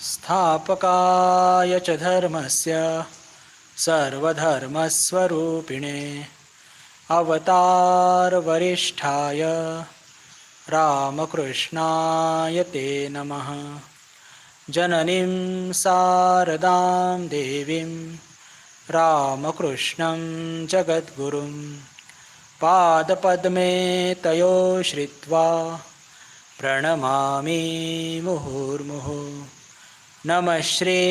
स्थापकाय च धर्मस्य सर्वधर्मस्वरूपिणे अवतारवरिष्ठाय रामकृष्णाय ते नमः। जननीं शारदां देवीं रामकृष्णं जगद्गुरुं पादपद्मे तयो श्रित्वा प्रणमामि मुहुर्मुहुः। नमः श्रीयतिराजाय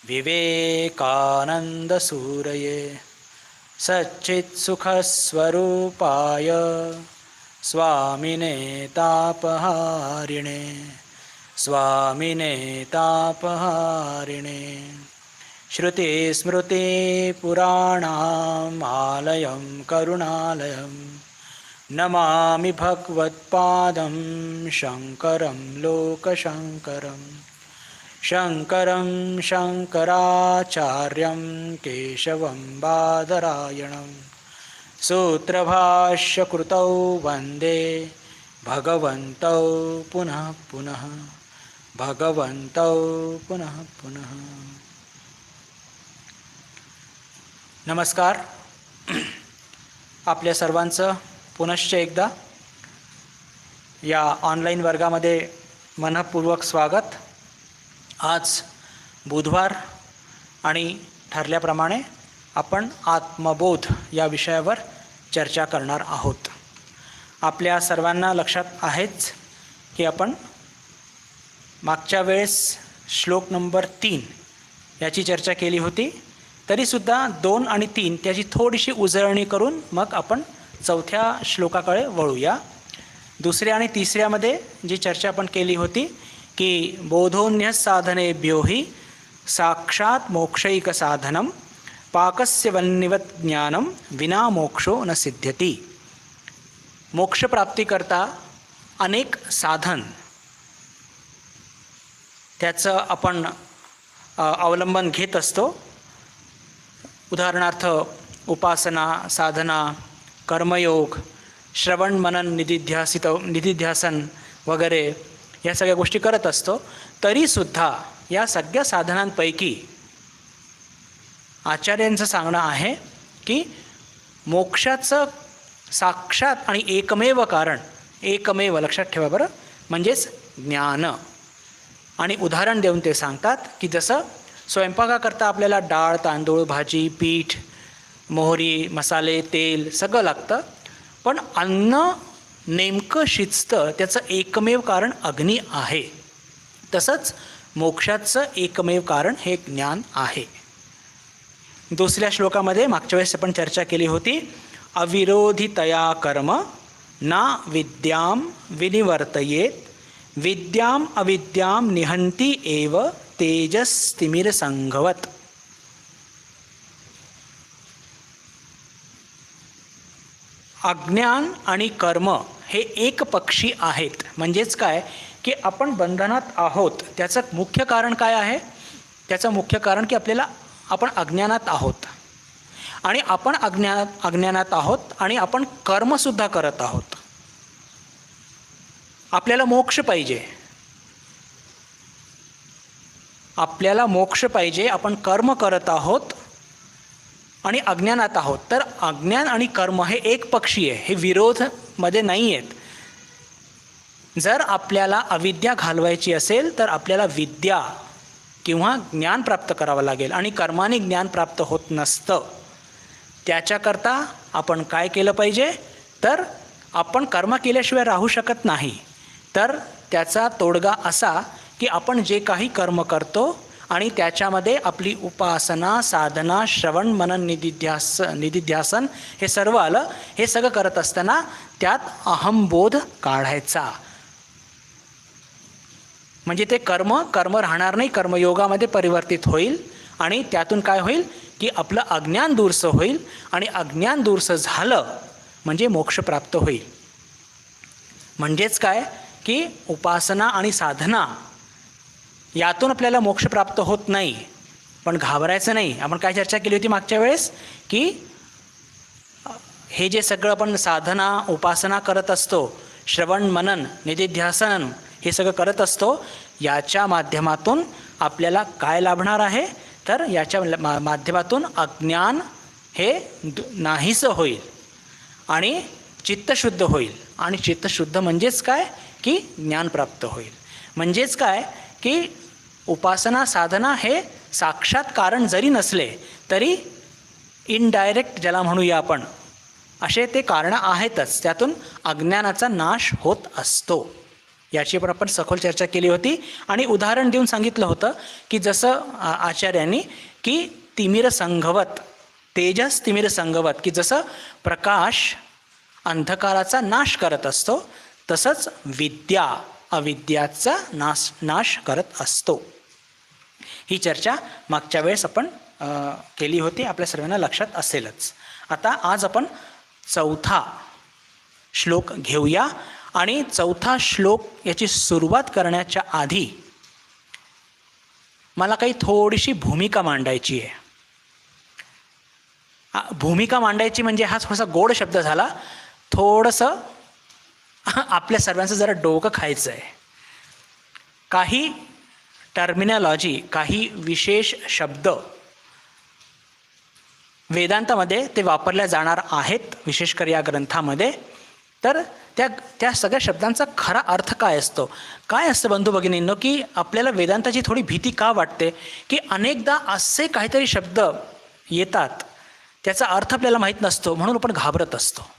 विवेकानन्दसूरये सच्चित्सुखस्वरूपाय स्वामिने तापहारिणे श्रुतिस्मृतिपुराणानामालयं करुणालयं नमामि भगवत्पादं शङ्करं लोकशङ्करं। शङ्करं शङ्कराचार्यं केशवं बादरायणं सूत्रभाष्यकृतौ वन्दे भगवन्तौ पुनः पुनः नमस्कार. आपल्या सर्वांचं पुनश्च एकदा या ऑनलाईन वर्गामध्ये मनःपूर्वक स्वागत. आज बुधवार आणि ठरल्याप्रमाणे आपण आत्मबोध या विषयावर चर्चा करणार आहोत. आपल्या सर्वांना लक्षात आहेच की आपण मागच्या वेळेस श्लोक नंबर 3 याची चर्चा केली होती. तरीसुद्धा 2 आणि 3 त्याची थोडीशी उजळणी करून मग आपण चौथ्या श्लोकाकडे वळूया. दुसऱ्या आणि तिसऱ्यामध्ये जी चर्चा आपण केली होती की बोधोन्य साधनेभ्यो हि साक्षात मोक्षैक साधनम पाकस्य वन्निवत ज्ञानम विना मोक्षो न सिद्ध्यति. मोक्षप्राप्तीकरता अनेक साधन त्याचं आपण अवलंबन घेत असतो. उदाहरणार्थ उपासना, साधना, कर्मयोग, श्रवण मनन निधिध्यासन वगैरे या सगळ्या गोष्टी करत असतो. तरीसुद्धा या सगळ्या साधनांपैकी आचार्यांचं सांगणं आहे की मोक्षाचं साक्षात आणि एकमेव कारण, एकमेव लक्षात ठेवा बरं, म्हणजेच ज्ञान. आणि उदाहरण देऊन ते सांगतात की जसं स्वयंपाकाकरता आपल्याला डाळ, तांदूळ, भाजी, पीठ, मोहरी, मसाले, तेल सगळं लागतं. पण अन्न नेमकं शिजतं त्याचं एकमेव कारण अग्नी आहे. तसंच मोक्षाचं एकमेव कारण हे ज्ञान आहे. दुसऱ्या श्लोकामध्ये मागच्या वेळेस आपण चर्चा केली होती. अविरोधितया कर्म ना विद्यां विनिवर्तयेत विद्याम अविद्याम निहंती एव तेजस्तिमिरसंघवत. अज्ञान आणि कर्म हे एकपक्षी आहेत. म्हणजेच काय की आपण बंधनात आहोत त्याचं मुख्य कारण काय आहे? त्याचं मुख्य कारण की आपण अज्ञानात आहोत आणि आपण अज्ञानात आहोत आणि आपण कर्मसुद्धा करत आहोत. आपल्याला मोक्ष पाहिजे, आपल्याला मोक्ष पाहिजे. आपण कर्म करत आहोत आणि अज्ञानात आहोत. तर अज्ञान आणि कर्म हे एकपक्षीय आहे, हे विरोधमध्ये नाही आहेत. जर आपल्याला अविद्या घालवायची असेल तर आपल्याला विद्या किंवा ज्ञान प्राप्त करावं लागेल आणि कर्माने ज्ञान प्राप्त होत नसतं. त्याच्याकरता आपण काय केलं पाहिजे? तर आपण कर्म केल्याशिवाय राहू शकत नाही. तर त्याचा तोडगा असा की आपण जे काही कर्म करतो आणि त्याच्यामध्ये आपली उपासना, साधना, श्रवण मनन निधिध्यासन हे सर्व आलं. हे सगळं करत असताना त्यात अहंबोध काढायचा. म्हणजे ते कर्म राहणार नाही, कर्मयोगामध्ये परिवर्तित होईल आणि त्यातून काय होईल की आपलं अज्ञान दूरचं होईल आणि अज्ञान दूरचं झालं म्हणजे मोक्ष प्राप्त होईल. म्हणजेच काय की उपासना आणि साधना यातून आपल्याला मोक्ष प्राप्त होत नाही. पण घाबरायचं नाही. आपण काय चर्चा केली होती मागच्या वेळेस की हे जे सगळं आपण साधना उपासना करत असतो, श्रवण मनन निधिध्यासन हे सगळं करत असतो. याच्या माध्यमातून आपल्याला काय लाभणार आहे, तर याच्या माध्यमातून अज्ञान हे नाहीसं होईल आणि चित्तशुद्ध होईल. आणि चित्तशुद्ध म्हणजेच काय, की ज्ञान प्राप्त होईल. म्हणजेच काय, की उपासना साधना हे साक्षात कारण जरी नसले तरी इनडायरेक्ट ज्याला म्हणूया आपण, असे ते कारणं आहेतच. त्यातून अज्ञानाचा नाश होत असतो. याची पण आपण सखोल चर्चा केली होती आणि उदाहरण देऊन सांगितलं होतं की जसं आचार्यांनी की तिमिर संघवत, तेजस तिमिर संघवत, की जसं प्रकाश अंधकाराचा नाश करत असतो तसंच विद्या अविद्याचा नाश करत असतो. ही चर्चा मागच्या वेळेस आपण केली होती, आपल्या सर्वांना लक्षात असेलच. आता आज आपण चौथा श्लोक घेऊया आणि चौथा श्लोक याची सुरुवात करण्याच्या आधी मला काही थोडीशी भूमिका मांडायची आहे. भूमिका मांडायची म्हणजे हा थोडासा गोड शब्द झाला, थोडंसं आपल्या सर्वांचं जरा डोकं खायचं आहे. काही टर्मिनॉलॉजी, काही विशेष शब्द वेदांतामध्ये ते वापरल्या जाणार आहेत, विशेषकर या ग्रंथामध्ये. तर त्या सगळ्या शब्दांचा खरा अर्थ काय असतो, काय असतं बंधू भगिनींनो, की आपल्याला वेदांताची थोडी भीती का वाटते, की अनेकदा असे काहीतरी शब्द येतात त्याचा अर्थ आपल्याला माहीत नसतो म्हणून आपण घाबरत असतो.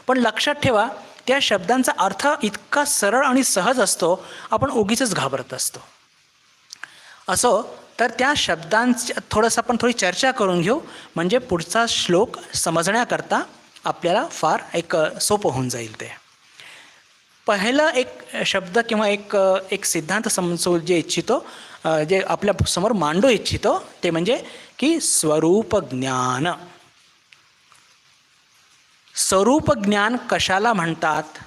पण लक्षात ठेवा, त्या शब्दांचा अर्थ इतका सरळ आणि सहज असतो, आपण उगीचच घाबरत असतो. असो, तर त्या शब्दांची थोडी चर्चा करून घेऊ, म्हणजे पुढचा श्लोक समजण्याकरता आपल्याला फार एक सोपं होऊन जाईल. ते पहिलं एक शब्द किंवा एक सिद्धांत समजू जे इच्छितो, जे आपल्या समोर मांडू इच्छितो, ते म्हणजे की स्वरूप ज्ञान. स्वरूप ज्ञान कशाला म्हणतात,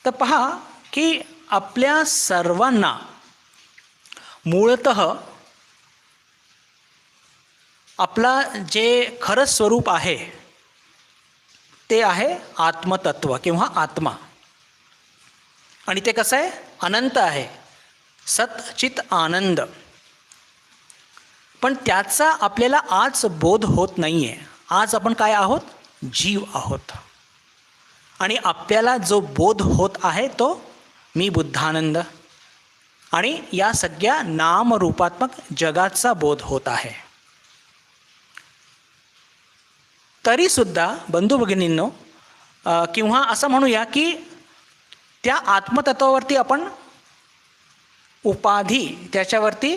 तर पहा की आपल्या सर्वांना मूळतः आपला जे खरं स्वरूप आहे ते आहे आत्मतत्व किंवा आत्मा. आणि ते कसं आहे, अनंत आहे, सच्चित आनंद. पण त्याचा आपल्याला आज बोध होत नाही आहे. आज आपण काय आहोत, जीव आहोत. आणि आपल्याला जो बोध होत आहे तो मी बुद्धानंद आणि या सगळ्या नामरूपात्मक जगाचा बोध होत आहे. तरीसुद्धा बंधू भगिनींनो, किंवा असं म्हणूया की त्या आत्मतत्वावरती आपण उपाधी, त्याच्यावरती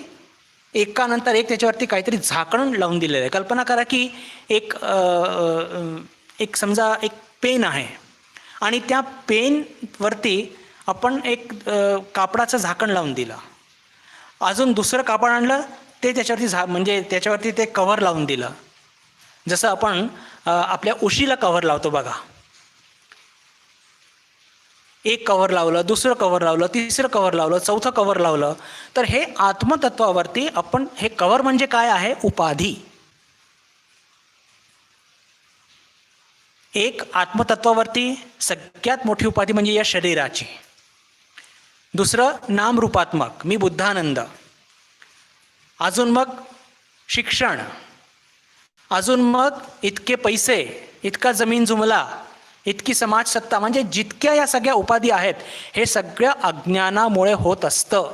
एकानंतर एक त्याच्यावरती काहीतरी झाकण लावून दिलेलं आहे. कल्पना करा की एक समजा एक पेन आहे आणि त्या पेनवरती आपण एक कापडाचं झाकण लावून दिलं. अजून दुसरं कापड आणलं, ते त्याच्यावरती म्हणजे त्याच्यावरती ते कव्हर लावून दिलं. जसं आपण आपल्या उशीला कव्हर लावतो बघा. एक कव्हर लावलं, दुसरं कव्हर लावलं, तिसरं कव्हर लावलं, चौथं कव्हर लावलं. तर हे आत्मतत्वावरती आपण, हे कव्हर म्हणजे काय आहे, उपाधी. एक आत्मतत्वावरती सगळ्यात मोठी उपाधी म्हणजे या शरीराची. दुसरं नामरूपात्मक, मी बुद्धानंद. अजून मग शिक्षण, अजून मग इतके पैसे, इतका जमीन जुमला, इतकी समाज सत्ता. म्हणजे जितक्या या सगळ्या उपाधी आहेत, हे सगळ्या अज्ञानामुळे होत असतं.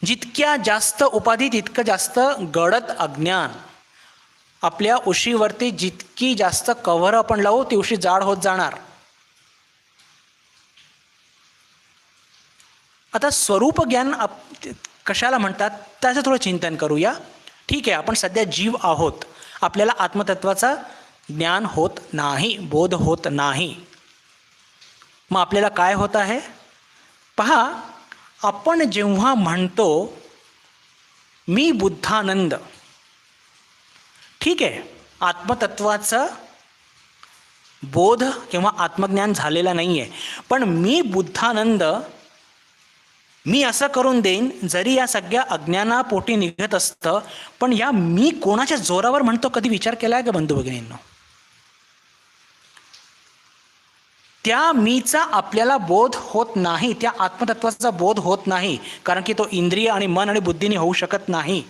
जितक्या जास्त उपाधी तितकं जास्त गडद अज्ञान. आपल्या उशीवरती जितकी जास्त कव्हर आपण लावू, ती उशी जाड होत जाणार. आता स्वरूप ज्ञान कशाला म्हणतात त्याचं थोडं चिंतन करूया. ठीक आहे, आपण सध्या जीव आहोत, आपल्याला आत्मतत्वाचा ज्ञान होत नाही, बोध होत नाही. मग आपल्याला काय होत आहे पहा. आपण जेव्हा म्हणतो मी बुद्धानंद, ठीक आहे, आत्मतत्वाचा बोध किंवा आत्मज्ञान झालेला नाही आहे. पण मी बुद्धानंद, मी असं करून देईन, जरी या सगळ्या अज्ञानापोटी निघत असतं, पण या मी कोणाच्या जोरावर म्हणतो, कधी विचार केला आहे का बंधू भगिनींनो? त्या मीचा आपल्याला बोध होत नाही, त्या आत्मतत्वाचा बोध होत नाही, कारण की तो इंद्रिय आणि मन आणि बुद्धीने होऊ शकत नाही.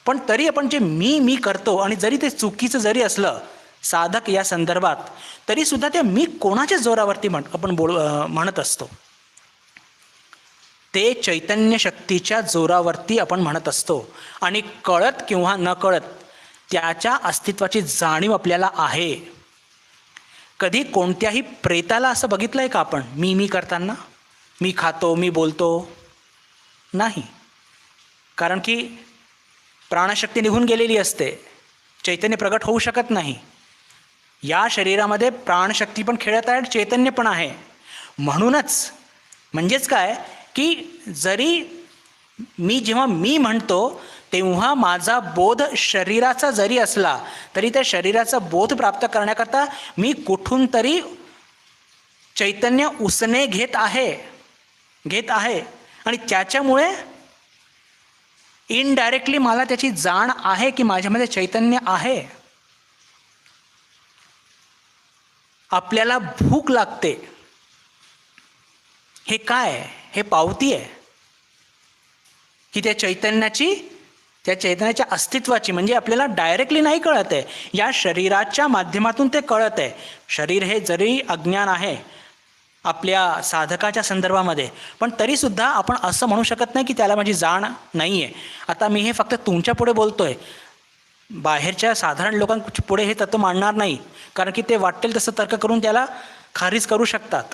पण तरी आपण जे मी करतो, आणि जरी ते चुकीचं जरी असलं साधक या संदर्भात, तरी सुद्धा ते मी कोणाच्या जोरावरती आपण म्हणत असतो, ते चैतन्य शक्तीच्या जोरावरती आपण म्हणत असतो. आणि कळत किंवा न कळत त्याच्या अस्तित्वाची जाणीव आपल्याला आहे. कधी कोणत्याही प्रेताला असं बघितलंय का आपण मी करताना? मी खातो, मी बोलतो? नाही, कारण की प्राणशक्ती निघून गेलेली असते, चैतन्य प्रगट होऊ शकत नाही. या शरीरामध्ये प्राणशक्ती पण खेळत आहे, चैतन्य पण आहे. म्हणूनच म्हणजेच काय की जरी जेव्हा मी म्हणतो तेव्हा माझा बोध शरीराचा जरी असला तरी त्या शरीराचा बोध प्राप्त करण्याकरता मी कुठून तरी चैतन्य उसने घेत आहे आणि त्याच्यामुळे इनडायरेक्टली मला त्याची जाण आहे की माझ्यामध्ये चैतन्य आहे. आपल्याला भूक लागते, हे काय? हे पावती आहे की त्या चैतन्याच्या अस्तित्वाची. म्हणजे आपल्याला डायरेक्टली नाही कळत आहे, या शरीराच्या माध्यमातून ते कळत आहे. शरीर हे जरी अज्ञान आहे आपल्या साधकाच्या संदर्भामध्ये, पण तरीसुद्धा आपण असं म्हणू शकत नाही की त्याला माझी जाण नाही आहे. आता मी हे फक्त तुमच्या पुढे बोलतोय, बाहेरच्या साधारण लोकांच्या पुढे हे तत्व मांडणार नाही, कारण की ते वाटेल तसं तर्क करून त्याला खारिज करू शकतात.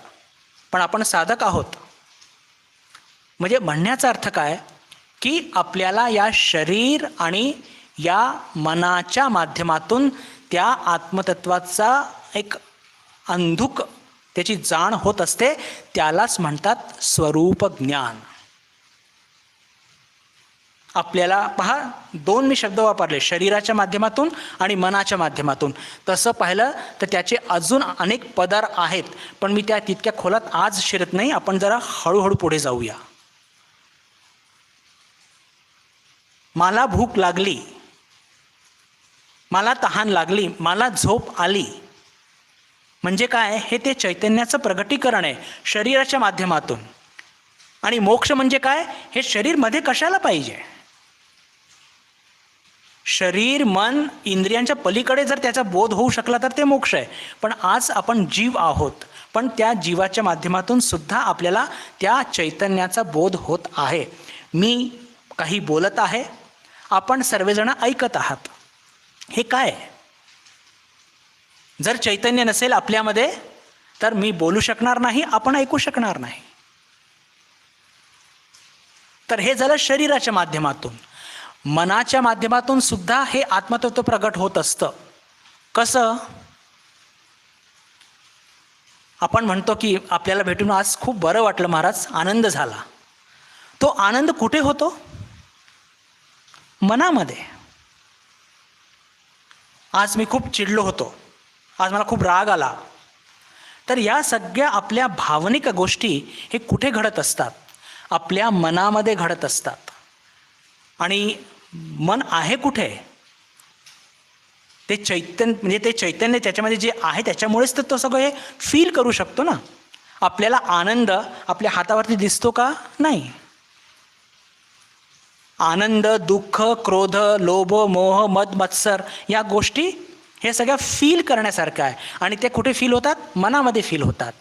पण आपण साधक आहोत. म्हणजे म्हणण्याचा अर्थ काय की आपल्याला या शरीर आणि या मनाच्या माध्यमातून त्या आत्मतत्वाचा एक अंधुक त्याची जाण होत असते. त्यालाच म्हणतात स्वरूप ज्ञान. आपल्याला पहा, दोन मी शब्द वापरले, शरीराच्या माध्यमातून आणि मनाच्या माध्यमातून. तसं पाहिलं तर त्याचे अजून अनेक पदर आहेत, पण मी त्या तितक्या खोलात आज शिरत नाही. आपण जरा हळूहळू पुढे जाऊया. मला भूक लागली, मला तहान लागली, मला झोप आली, म्हणजे काय? हे ते चैतन्याचं प्रगटीकरण आहे शरीराच्या माध्यमातून. आणि मोक्ष म्हणजे काय? हे शरीर मध्ये कशाला पाहिजे? शरीर मन इंद्रियांच्या पलीकडे जर त्याचा बोध होऊ शकला तर ते मोक्ष आहे. पण आज आपण जीव आहोत, पण त्या जीवाच्या माध्यमातून सुद्धा आपल्याला त्या चैतन्याचा बोध होत आहे. मी काही बोलत आहे, आपण सर्वजण ऐकत आहात. हे काय? जर चैतन्य नसेल आपल्यामध्ये तर मी बोलू शकणार नाही, आपण ऐकू शकणार नाही. तर हे झालं शरीराच्या माध्यमातून. मनाच्या माध्यमातून सुद्धा हे आत्मतत्व प्रगट होत असतं. कसं? आपण म्हणतो की आपल्याला भेटून आज खूप बरं वाटलं महाराज, आनंद झाला. तो आनंद कुठे होतो? मनामध्ये. आज मी खूप चिडलो होतो, आज मला खूप राग आला. तर या सगळ्या आपल्या भावनिक गोष्टी हे कुठे घडत असतात? आपल्या मनामध्ये घडत असतात. आणि मन आहे कुठे? ते चैतन्य, म्हणजे ते चैतन्य त्याच्यामध्ये जे आहे त्याच्यामुळेच तर तो सगळं हे फील करू शकतो ना. आपल्याला आनंद आपल्या हातावरती दिसतो का? नाही. आनंद, दुःख, क्रोध, लोभ, मोह, मद, मत्सर या गोष्टी हे सगळ्या फील करण्यासारखं आहे. आणि ते कुठे फील होतात? मनामध्ये फील होतात.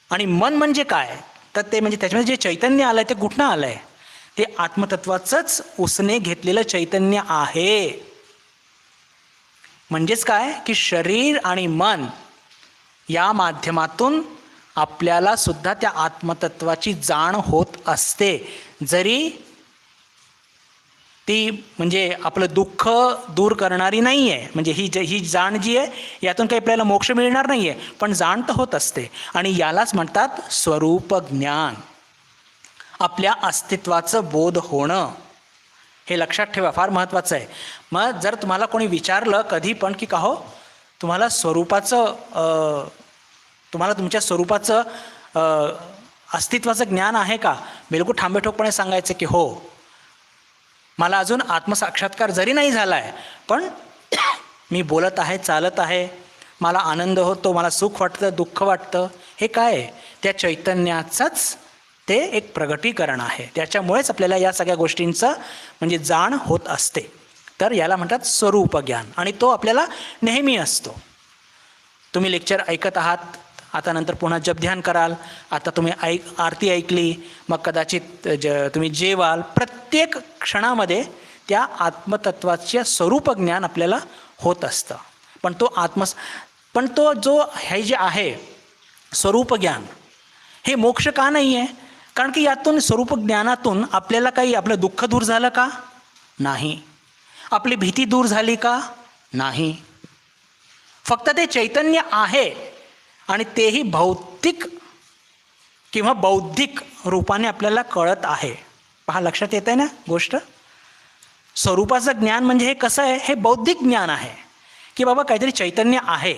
आणि मन म्हणजे काय? तर ते म्हणजे त्याच्यामध्ये जे चैतन्य आलंय ते कुठनं आलंय? ते आत्मतत्वाचंच उसने घेतलेलं चैतन्य आहे. म्हणजेच काय की शरीर आणि मन या माध्यमातून आपल्याला सुद्धा त्या आत्मतत्वाची जाण होत असते. जरी ती म्हणजे आपलं दुःख दूर करणारी नाही आहे, म्हणजे ही जाण जी आहे यातून काही आपल्याला मोक्ष मिळणार नाही आहे, पण जाण तर होत असते. आणि यालाच म्हणतात स्वरूप ज्ञान. आपल्या अस्तित्वाचं बोध होणं. हे लक्षात ठेवा, फार महत्त्वाचं आहे. मग जर तुम्हाला कोणी विचारलं कधी पण की का हो तुम्हाला तुमच्या स्वरूपाचं अस्तित्वाचं ज्ञान आहे का? बिलकुल ठांबेठोकपणे सांगायचं की हो, मला अजून आत्मसाक्षात्कार जरी नाही झाला आहे, पण मी बोलत आहे, चालत आहे, मला आनंद होतो, मला सुख वाटतं, दुःख वाटतं, हे काय आहे? त्या चैतन्याचंच ते एक प्रगटीकरण आहे. त्याच्यामुळेच आपल्याला या सगळ्या गोष्टींचं म्हणजे जाण होत असते. तर याला म्हणतात स्वरूप ज्ञान, आणि तो आपल्याला नेहमी असतो. तुम्ही लेक्चर ऐकत आहात, आता नंतर पुन्हा जप ध्यान कराल, आता तुम्ही आरती ऐकली, मग कदाचित तुम्ही जेवाल, प्रत्येक क्षणामध्ये त्या आत्मतत्वाचे स्वरूप ज्ञान आपल्याला होत असतं. पण तो जो हे जे आहे स्वरूप ज्ञान, हे मोक्ष का नाही आहे? कारण की यातून स्वरूप ज्ञानातून आपल्याला काही आपलं दुःख दूर झालं का? नाही. आपली भीती दूर झाली का? नाही. फक्त ते चैतन्य आहे, आणि तेही भौतिक किंवा बौद्धिक रूपाने आपल्याला कळत आहे. पहा, लक्षात येत आहे ना गोष्ट? स्वरूपाचं ज्ञान म्हणजे हे कसं आहे? हे बौद्धिक ज्ञान आहे की बाबा काहीतरी चैतन्य आहे,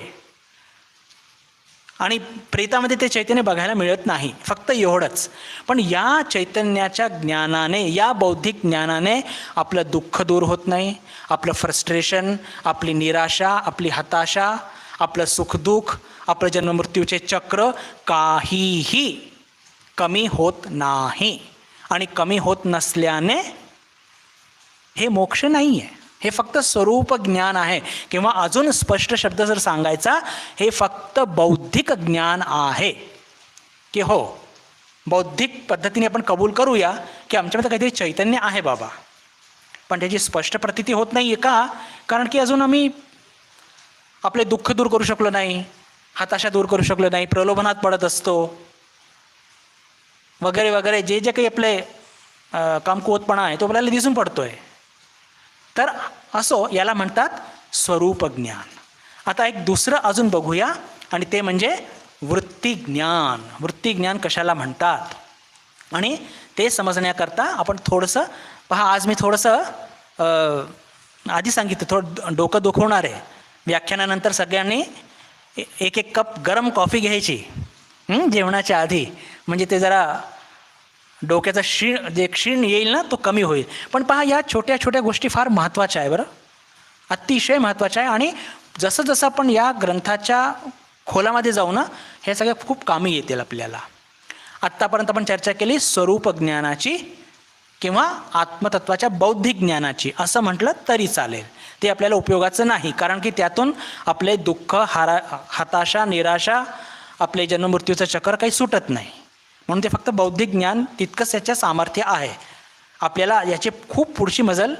आणि प्रेतामध्ये ते चैतन्य बघायला मिळत नाही, फक्त एवढंच. पण या चैतन्याच्या ज्ञानाने, या बौद्धिक ज्ञानाने आपलं दुःख दूर होत नाही, आपलं फ्रस्ट्रेशन, आपली निराशा, आपली हताशा, आपलं सुखदुःख, आपलं जन्ममृत्यूचे चक्र काहीही कमी होत नाही. आणि कमी होत नसल्याने हे मोक्ष नाही आहे, हे फक्त स्वरूप ज्ञान आहे. किंवा अजून स्पष्ट शब्द जर सांगायचा, हे फक्त बौद्धिक ज्ञान आहे. की हो, बौद्धिक पद्धतीने आपण कबूल करूया की आमच्यामध्ये काहीतरी चैतन्य आहे बाबा, पण त्याची स्पष्ट प्रतीती होत नाही आहे का? कारण की अजून आम्ही आपले दुःख दूर करू शकलो नाही, हताशा दूर करू शकलो नाही, प्रलोभनात पडत असतो वगैरे वगैरे, जे जे काही आपले कमकुवतपणा आहे तो आपल्याला दिसून पडतोय. तर असो, याला म्हणतात स्वरूप ज्ञान. आता एक दुसरं अजून बघूया, आणि ते म्हणजे वृत्ती ज्ञान. वृत्ती ज्ञान कशाला म्हणतात, आणि ते समजण्याकरता आपण थोडंसं पहा. आज मी थोडंसं आधी सांगितलं, थोडं डोकं दुखवणार आहे. व्याख्यानानंतर सगळ्यांनी एक एक कप गरम कॉफी घ्यायची जेवणाच्या आधी, म्हणजे ते जरा डोक्याचा क्षीण येईल ना, तो कमी होईल. पण पहा, या छोट्या छोट्या गोष्टी फार महत्त्वाच्या आहे बरं, अतिशय महत्त्वाच्या आहे. आणि जसं जसं आपण या ग्रंथाच्या खोलामध्ये जाऊ ना, हे सगळं खूप कामी येतील आपल्याला. आत्तापर्यंत आपण चर्चा केली स्वरूप ज्ञानाची किंवा आत्मतत्वाच्या बौद्धिक ज्ञानाची, असं म्हटलं तरी चालेल. ते आपल्याला उपयोगाचं नाही, कारण की त्यातून आपले दुःख, हताशा, निराशा, आपले जन्ममृत्यूचं चक्र काही सुटत नाही. म्हणून ते फक्त बौद्धिक ज्ञान तितकंच याचं सामर्थ्य आहे. आपल्याला याची खूप पुढची मजल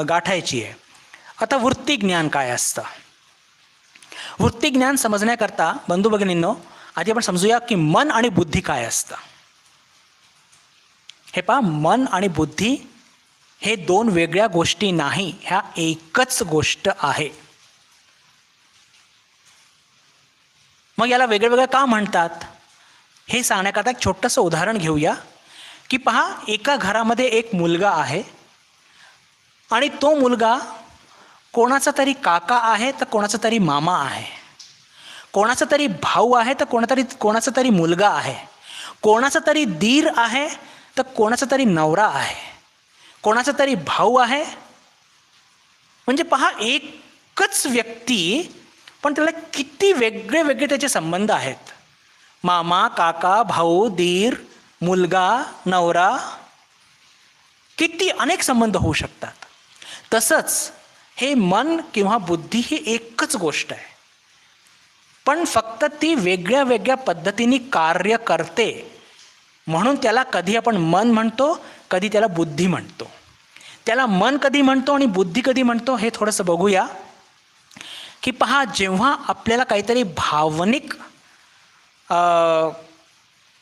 गाठायची आहे. आता वृत्ती ज्ञान काय असतं? वृत्ती ज्ञान समजण्याकरता बंधू भगिनींनो, आधी आपण समजूया की मन आणि बुद्धी काय असतं. हे पहा, मन आणि बुद्धी हे दोन वेगळ्या गोष्टी नाही, ह्या एकच गोष्ट आहे. मग याला वेगळं का म्हणतात हे सांगण्याकरता एक छोटंसं उदाहरण घेऊया. की पहा, एका घरामध्ये एक मुलगा आहे, आणि तो मुलगा कोणाचा तरी काका आहे तर कोणाचा तरी मामा आहे, कोणाचा तरी भाऊ आहे तर कोणाचा तरी मुलगा आहे, कोणाचा तरी दीर आहे तर कोणाचा तरी नवरा आहे, कोणाचा तरी भाऊ आहे. म्हणजे पहा, एकच व्यक्ती, पण त्याला किती वेगळे वेगळे त्याचे संबंध आहेत. मामा, काका, भाऊ, दीर, मुलगा, नवरा, किती अनेक संबंध होऊ शकतात. तसंच हे मन किंवा बुद्धी ही एकच गोष्ट आहे, पण फक्त ती वेगळ्या वेगळ्या पद्धतीने कार्य करते. म्हणून त्याला कधी आपण मन म्हणतो, कधी त्याला बुद्धी म्हणतो. त्याला मन कधी म्हणतो आणि बुद्धी कधी म्हणतो हे थोडंसं बघूया. की पहा, जेव्हा आपल्याला काहीतरी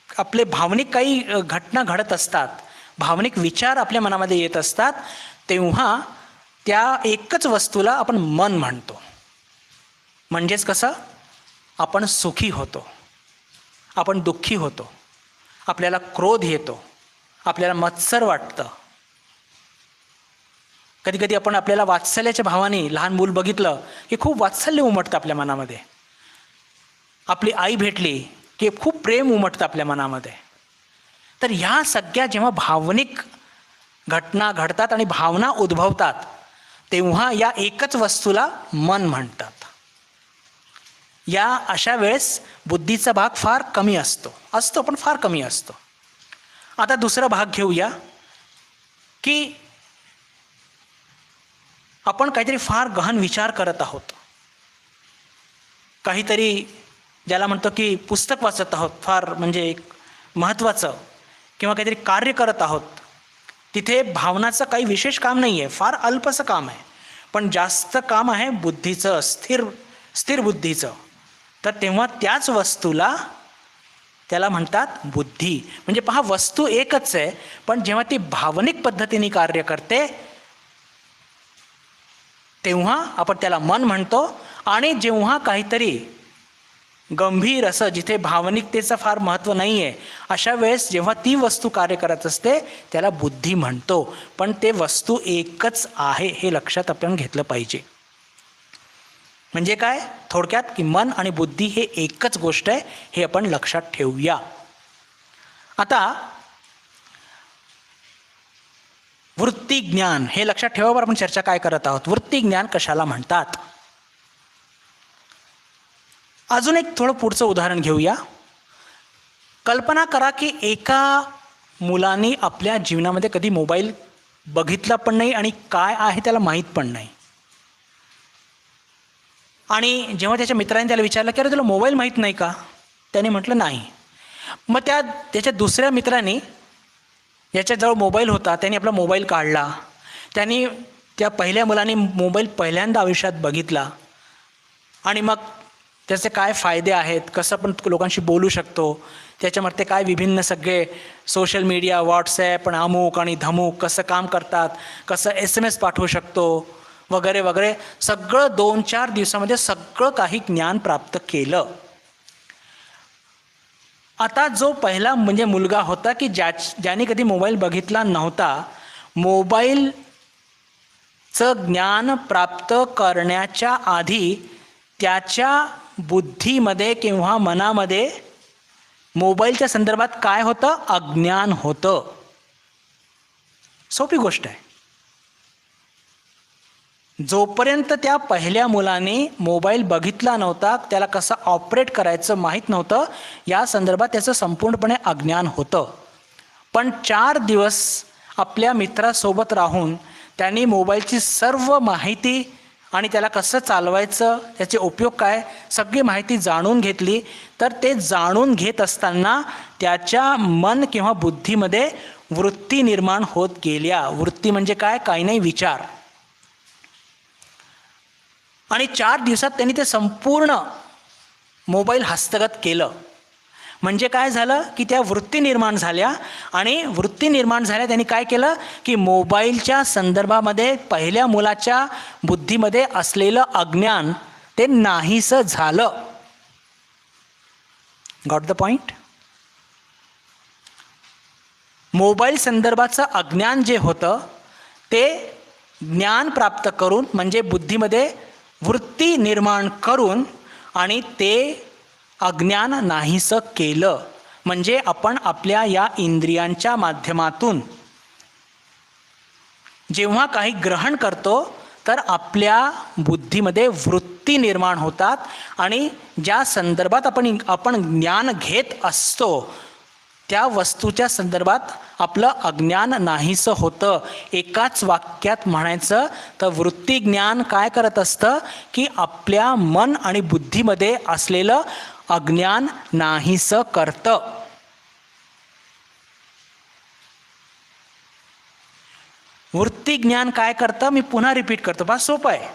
आपले भावनिक काही घटना घडत असतात, भावनिक विचार आपल्या मनामध्ये येत असतात, तेव्हा त्या एकच वस्तूला आपण मन म्हणतो. म्हणजेच कसं, आपण सुखी होतो, आपण दुःखी होतो, आपल्याला क्रोध येतो, आपल्याला मत्सर वाटतं. कधी कधी आपण आपल्याला वात्सल्याच्या भावाने लहान मूल बघितलं की खूप वात्सल्य उमटतं आपल्या मनामध्ये. आपली आई भेटली की खूप प्रेम उमटतं आपल्या मनामध्ये. तर ह्या सगळ्या जेव्हा भावनिक घटना घडतात आणि भावना उद्भवतात, तेव्हा या एकच वस्तूला मन म्हणतात. या अशा वेळेस बुद्धीचा भाग फार कमी असतो पण फार कमी असतो. आता दुसरा भाग घेऊया की आपण काहीतरी फार गहन विचार करत आहोत, काहीतरी ज्याला म्हणतो की पुस्तक वाचत आहोत फार म्हणजे एक महत्त्वाचं, किंवा काहीतरी कार्य करत आहोत. तिथे भावनाचं काही विशेष काम नाही आहे, फार अल्पसं काम आहे, पण जास्त काम आहे बुद्धीचं, स्थिर बुद्धीचं. तर तेव्हा त्याच वस्तूला त्याला म्हणतात बुद्धी. म्हणजे पहा, वस्तू एकच आहे, पण जेव्हा ती भावनिक पद्धतीने कार्य करते तेव्हा आपण त्याला मन म्हणतो. आणि जेव्हा काहीतरी गंभीर असं, जिथे भावनिकतेचं फार महत्त्व नाही आहे, अशा वेळेस जेव्हा ती वस्तू कार्य करत असते त्याला बुद्धी म्हणतो. पण ते वस्तू एकच आहे हे लक्षात आपण घेतलं पाहिजे. म्हणजे काय, थोडक्यात की मन आणि बुद्धी हे एकच गोष्ट आहे हे आपण लक्षात ठेवूया. आता वृत्ती ज्ञान हे लक्षात ठेवावर आपण चर्चा काय करत आहोत. वृत्ती ज्ञान कशाला म्हणतात. अजून एक थोडं पुढचं उदाहरण घेऊया. कल्पना करा की एका मुलाने आपल्या जीवनामध्ये कधी मोबाईल बघितला पण नाही आणि काय आहे त्याला माहीत पण नाही. आणि जेव्हा त्याच्या मित्राने त्याला विचारलं की अरे तुला मोबाईल माहीत नाही का, त्याने म्हटलं नाही. मग त्याच्या दुसऱ्या मित्राने, याच्याजवळ मोबाईल होता, त्याने आपला मोबाईल काढला. त्यांनी त्या पहिल्या मुलाने मोबाईल पहिल्यांदा आयुष्यात बघितला आणि मग त्याचे काय फायदे आहेत, कसं आपण लोकांशी बोलू शकतो, त्याच्यामध्ये काय विभिन्न सगळे सोशल मीडिया, व्हॉट्सॲप आणि अमुक आणि धमुक कसं काम करतात, कसं SMS पाठवू शकतो वगैरे वगैरे, सगळं 2-4 दिवसामध्ये सगळं काही ज्ञान प्राप्त केलं. आता जो पहिला म्हणजे मुलगा होता की ज्याने कधी मोबाईल बघितला नव्हता, मोबाईलचं ज्ञान प्राप्त करण्याच्या आधी त्याच्या बुद्धीमध्ये किंवा मनामध्ये मोबाईलच्या संदर्भात काय होतं, अज्ञान होतं. सोपी गोष्ट आहे. जोपर्यंत त्या पहिल्या मुलाने मोबाईल बघितला नव्हता, त्याला कसं ऑपरेट करायचं माहीत नव्हतं, या संदर्भात त्याचं संपूर्णपणे अज्ञान होतं. पण 4 दिवस आपल्या मित्रासोबत राहून त्यांनी मोबाईलची सर्व माहिती आणि त्याला कसं चालवायचं, त्याचे उपयोग काय, सगळी माहिती जाणून घेतली. तर ते जाणून घेत असताना त्याच्या मन किंवा बुद्धीमध्ये वृत्ती निर्माण होत गेल्या. वृत्ती म्हणजे काय, काही नाही, विचार. आणि 4 दिवसात त्यांनी ते संपूर्ण मोबाईल हस्तगत केलं. म्हणजे काय झालं की त्या वृत्ती निर्माण झाल्या. आणि वृत्ती निर्माण झाल्या त्यांनी काय केलं की मोबाईलच्या संदर्भामध्ये पहिल्या मुलाच्या बुद्धीमध्ये असलेलं अज्ञान ते नाहीसं झालं. Got the point. मोबाईल संदर्भाचं अज्ञान जे होतं ते ज्ञान प्राप्त करून, म्हणजे बुद्धीमध्ये वृत्ती निर्माण करून आणि ते अज्ञान नाहीसं केलं. म्हणजे आपण आपल्या या इंद्रियांच्या माध्यमातून जेव्हा काही ग्रहण करतो तर आपल्या बुद्धीमध्ये वृत्ती निर्माण होतात आणि ज्या संदर्भात आपण ज्ञान घेत असतो त्या वस्तूच्या संदर्भात आपलं अज्ञान नाहीसं होतं. एकाच वाक्यात म्हणायचं तर वृत्ती ज्ञान काय करत असतं की आपल्या मन आणि बुद्धीमध्ये असलेलं अज्ञान नाहीसं करतं. वृत्ती ज्ञान काय करतं, मी पुन्हा रिपीट करतो, बा सोपं आहे.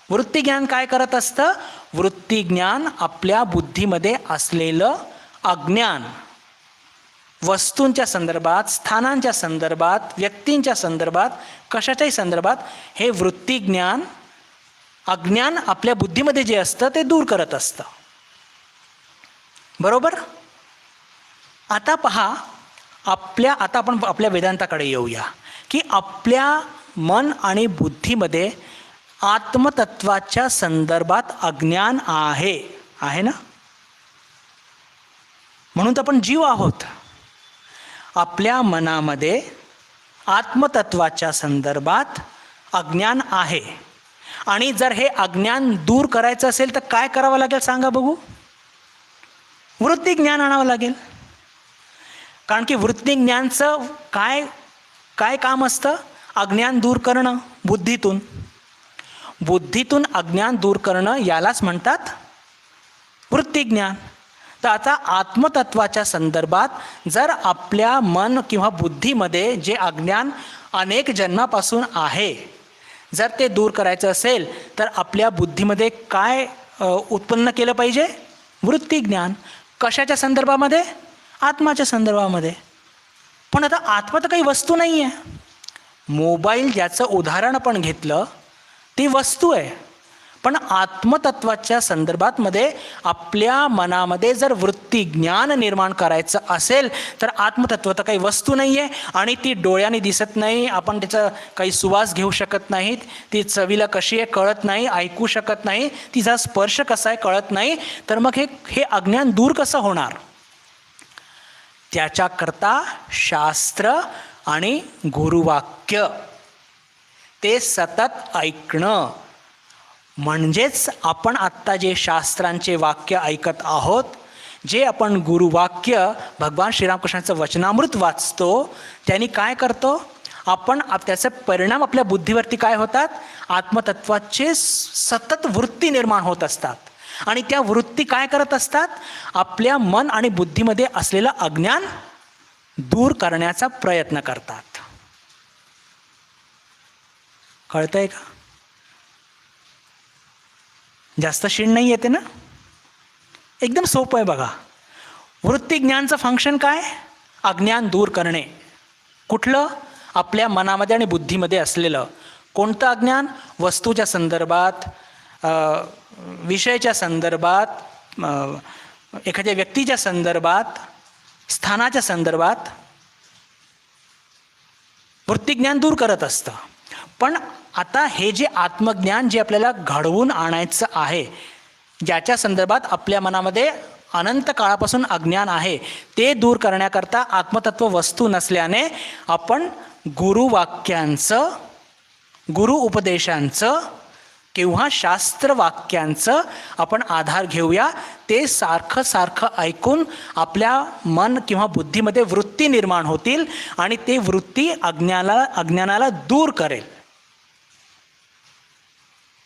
वृत्ती ज्ञान काय करत असतं, वृत्ती ज्ञान आपल्या बुद्धीमध्ये असलेलं अज्ञान, वस्तूंच्या संदर्भात, स्थानांच्या संदर्भात, व्यक्तींच्या संदर्भात, कशाच्याही संदर्भात हे वृत्ती ज्ञान, अज्ञान आपल्या बुद्धीमध्ये जे असतं ते दूर करत असतं. बरोबर. आता पहा, आता आपण आपल्या वेदांताकडे येऊया की आपल्या मन आणि बुद्धीमध्ये आत्मतत्वाच्या संदर्भात अज्ञान आहे ना. म्हणून तर आपण जीव आहोत. आपल्या मनामध्ये आत्मतत्वाच्या संदर्भात अज्ञान आहे आणि जर हे अज्ञान दूर करायचं असेल तर काय करावं लागेल सांगा बघू? वृत्ती ज्ञान आणावं लागेल. कारण की वृत्ती ज्ञानचं काय काय काम असतं? अज्ञान दूर करणं बुद्धीतून. बुद्धीतून अज्ञान दूर करणं यालाच म्हणतात वृत्ती ज्ञान. तर आता आत्मतत्वाच्या संदर्भात जर आपल्या मन किंवा बुद्धीमध्ये जे अज्ञान अनेक जन्मापासून आहे, जर ते दूर करायचं असेल तर आपल्या बुद्धीमध्ये काय उत्पन्न केलं पाहिजे? वृत्ती ज्ञान. कशाच्या संदर्भामध्ये? आत्माच्या संदर्भामध्ये. पण आता आत्मा तर काही वस्तू नाही आहे. मोबाईल ज्याचं उदाहरण आपण घेतलं ती वस्तू आहे. पण आत्मतत्वाच्या संदर्भातमध्ये आपल्या मनामध्ये जर वृत्ती ज्ञान निर्माण करायचं असेल तर आत्मतत्व तर काही वस्तू नाही आहे आणि ती डोळ्याने दिसत नाही, आपण त्याचा काही सुवास घेऊ शकत नाहीत, ती चवीला कशी आहे कळत नाही, ऐकू शकत नाही, तिचा स्पर्श कसा आहे कळत नाही. तर मग हे अज्ञान दूर कसं होणार? त्याच्याकरता शास्त्र आणि गुरुवाक्य ते सतत ऐकणं. म्हणजेच आपण आत्ता जे शास्त्रांचे वाक्य ऐकत आहोत, जे आपण गुरुवाक्य भगवान श्रीरामकृष्णाचं वचनामृत वाचतो, त्यांनी काय करतो आपण? त्याचे परिणाम आपल्या बुद्धीवरती काय होतात? आत्मतत्वाचे सतत वृत्ती निर्माण होत असतात. आणि त्या वृत्ती काय करत असतात? आपल्या मन आणि बुद्धीमध्ये असलेलं अज्ञान दूर करण्याचा प्रयत्न करतात. कळतंय का? जास्त शीण नाही येते ना? एकदम सोपं आहे बघा. वृत्ती ज्ञानचं फंक्शन काय? अज्ञान दूर करणे. कुठलं? आपल्या मनामध्ये आणि बुद्धीमध्ये असलेलं. कोणतं अज्ञान? वस्तूच्या संदर्भात, विषयाच्या संदर्भात, एखाद्या व्यक्तीच्या संदर्भात, स्थानाच्या संदर्भात वृत्ती ज्ञान दूर करत असतं. पण आता हे जे आत्मज्ञान जे आपल्याला घडवून आणायचं आहे, ज्याच्या संदर्भात आपल्या मनामध्ये अनंत काळापासून अज्ञान आहे, ते दूर करण्याकरता आत्मतत्व वस्तू नसल्याने आपण गुरुवाक्यांचं, गुरु उपदेशांचं किंवा शास्त्रवाक्यांचं आपण आधार घेऊया. ते सारखं सारखं ऐकून आपल्या मन किंवा बुद्धीमध्ये वृत्ती निर्माण होतील आणि ते वृत्ती अज्ञानाला दूर करेल.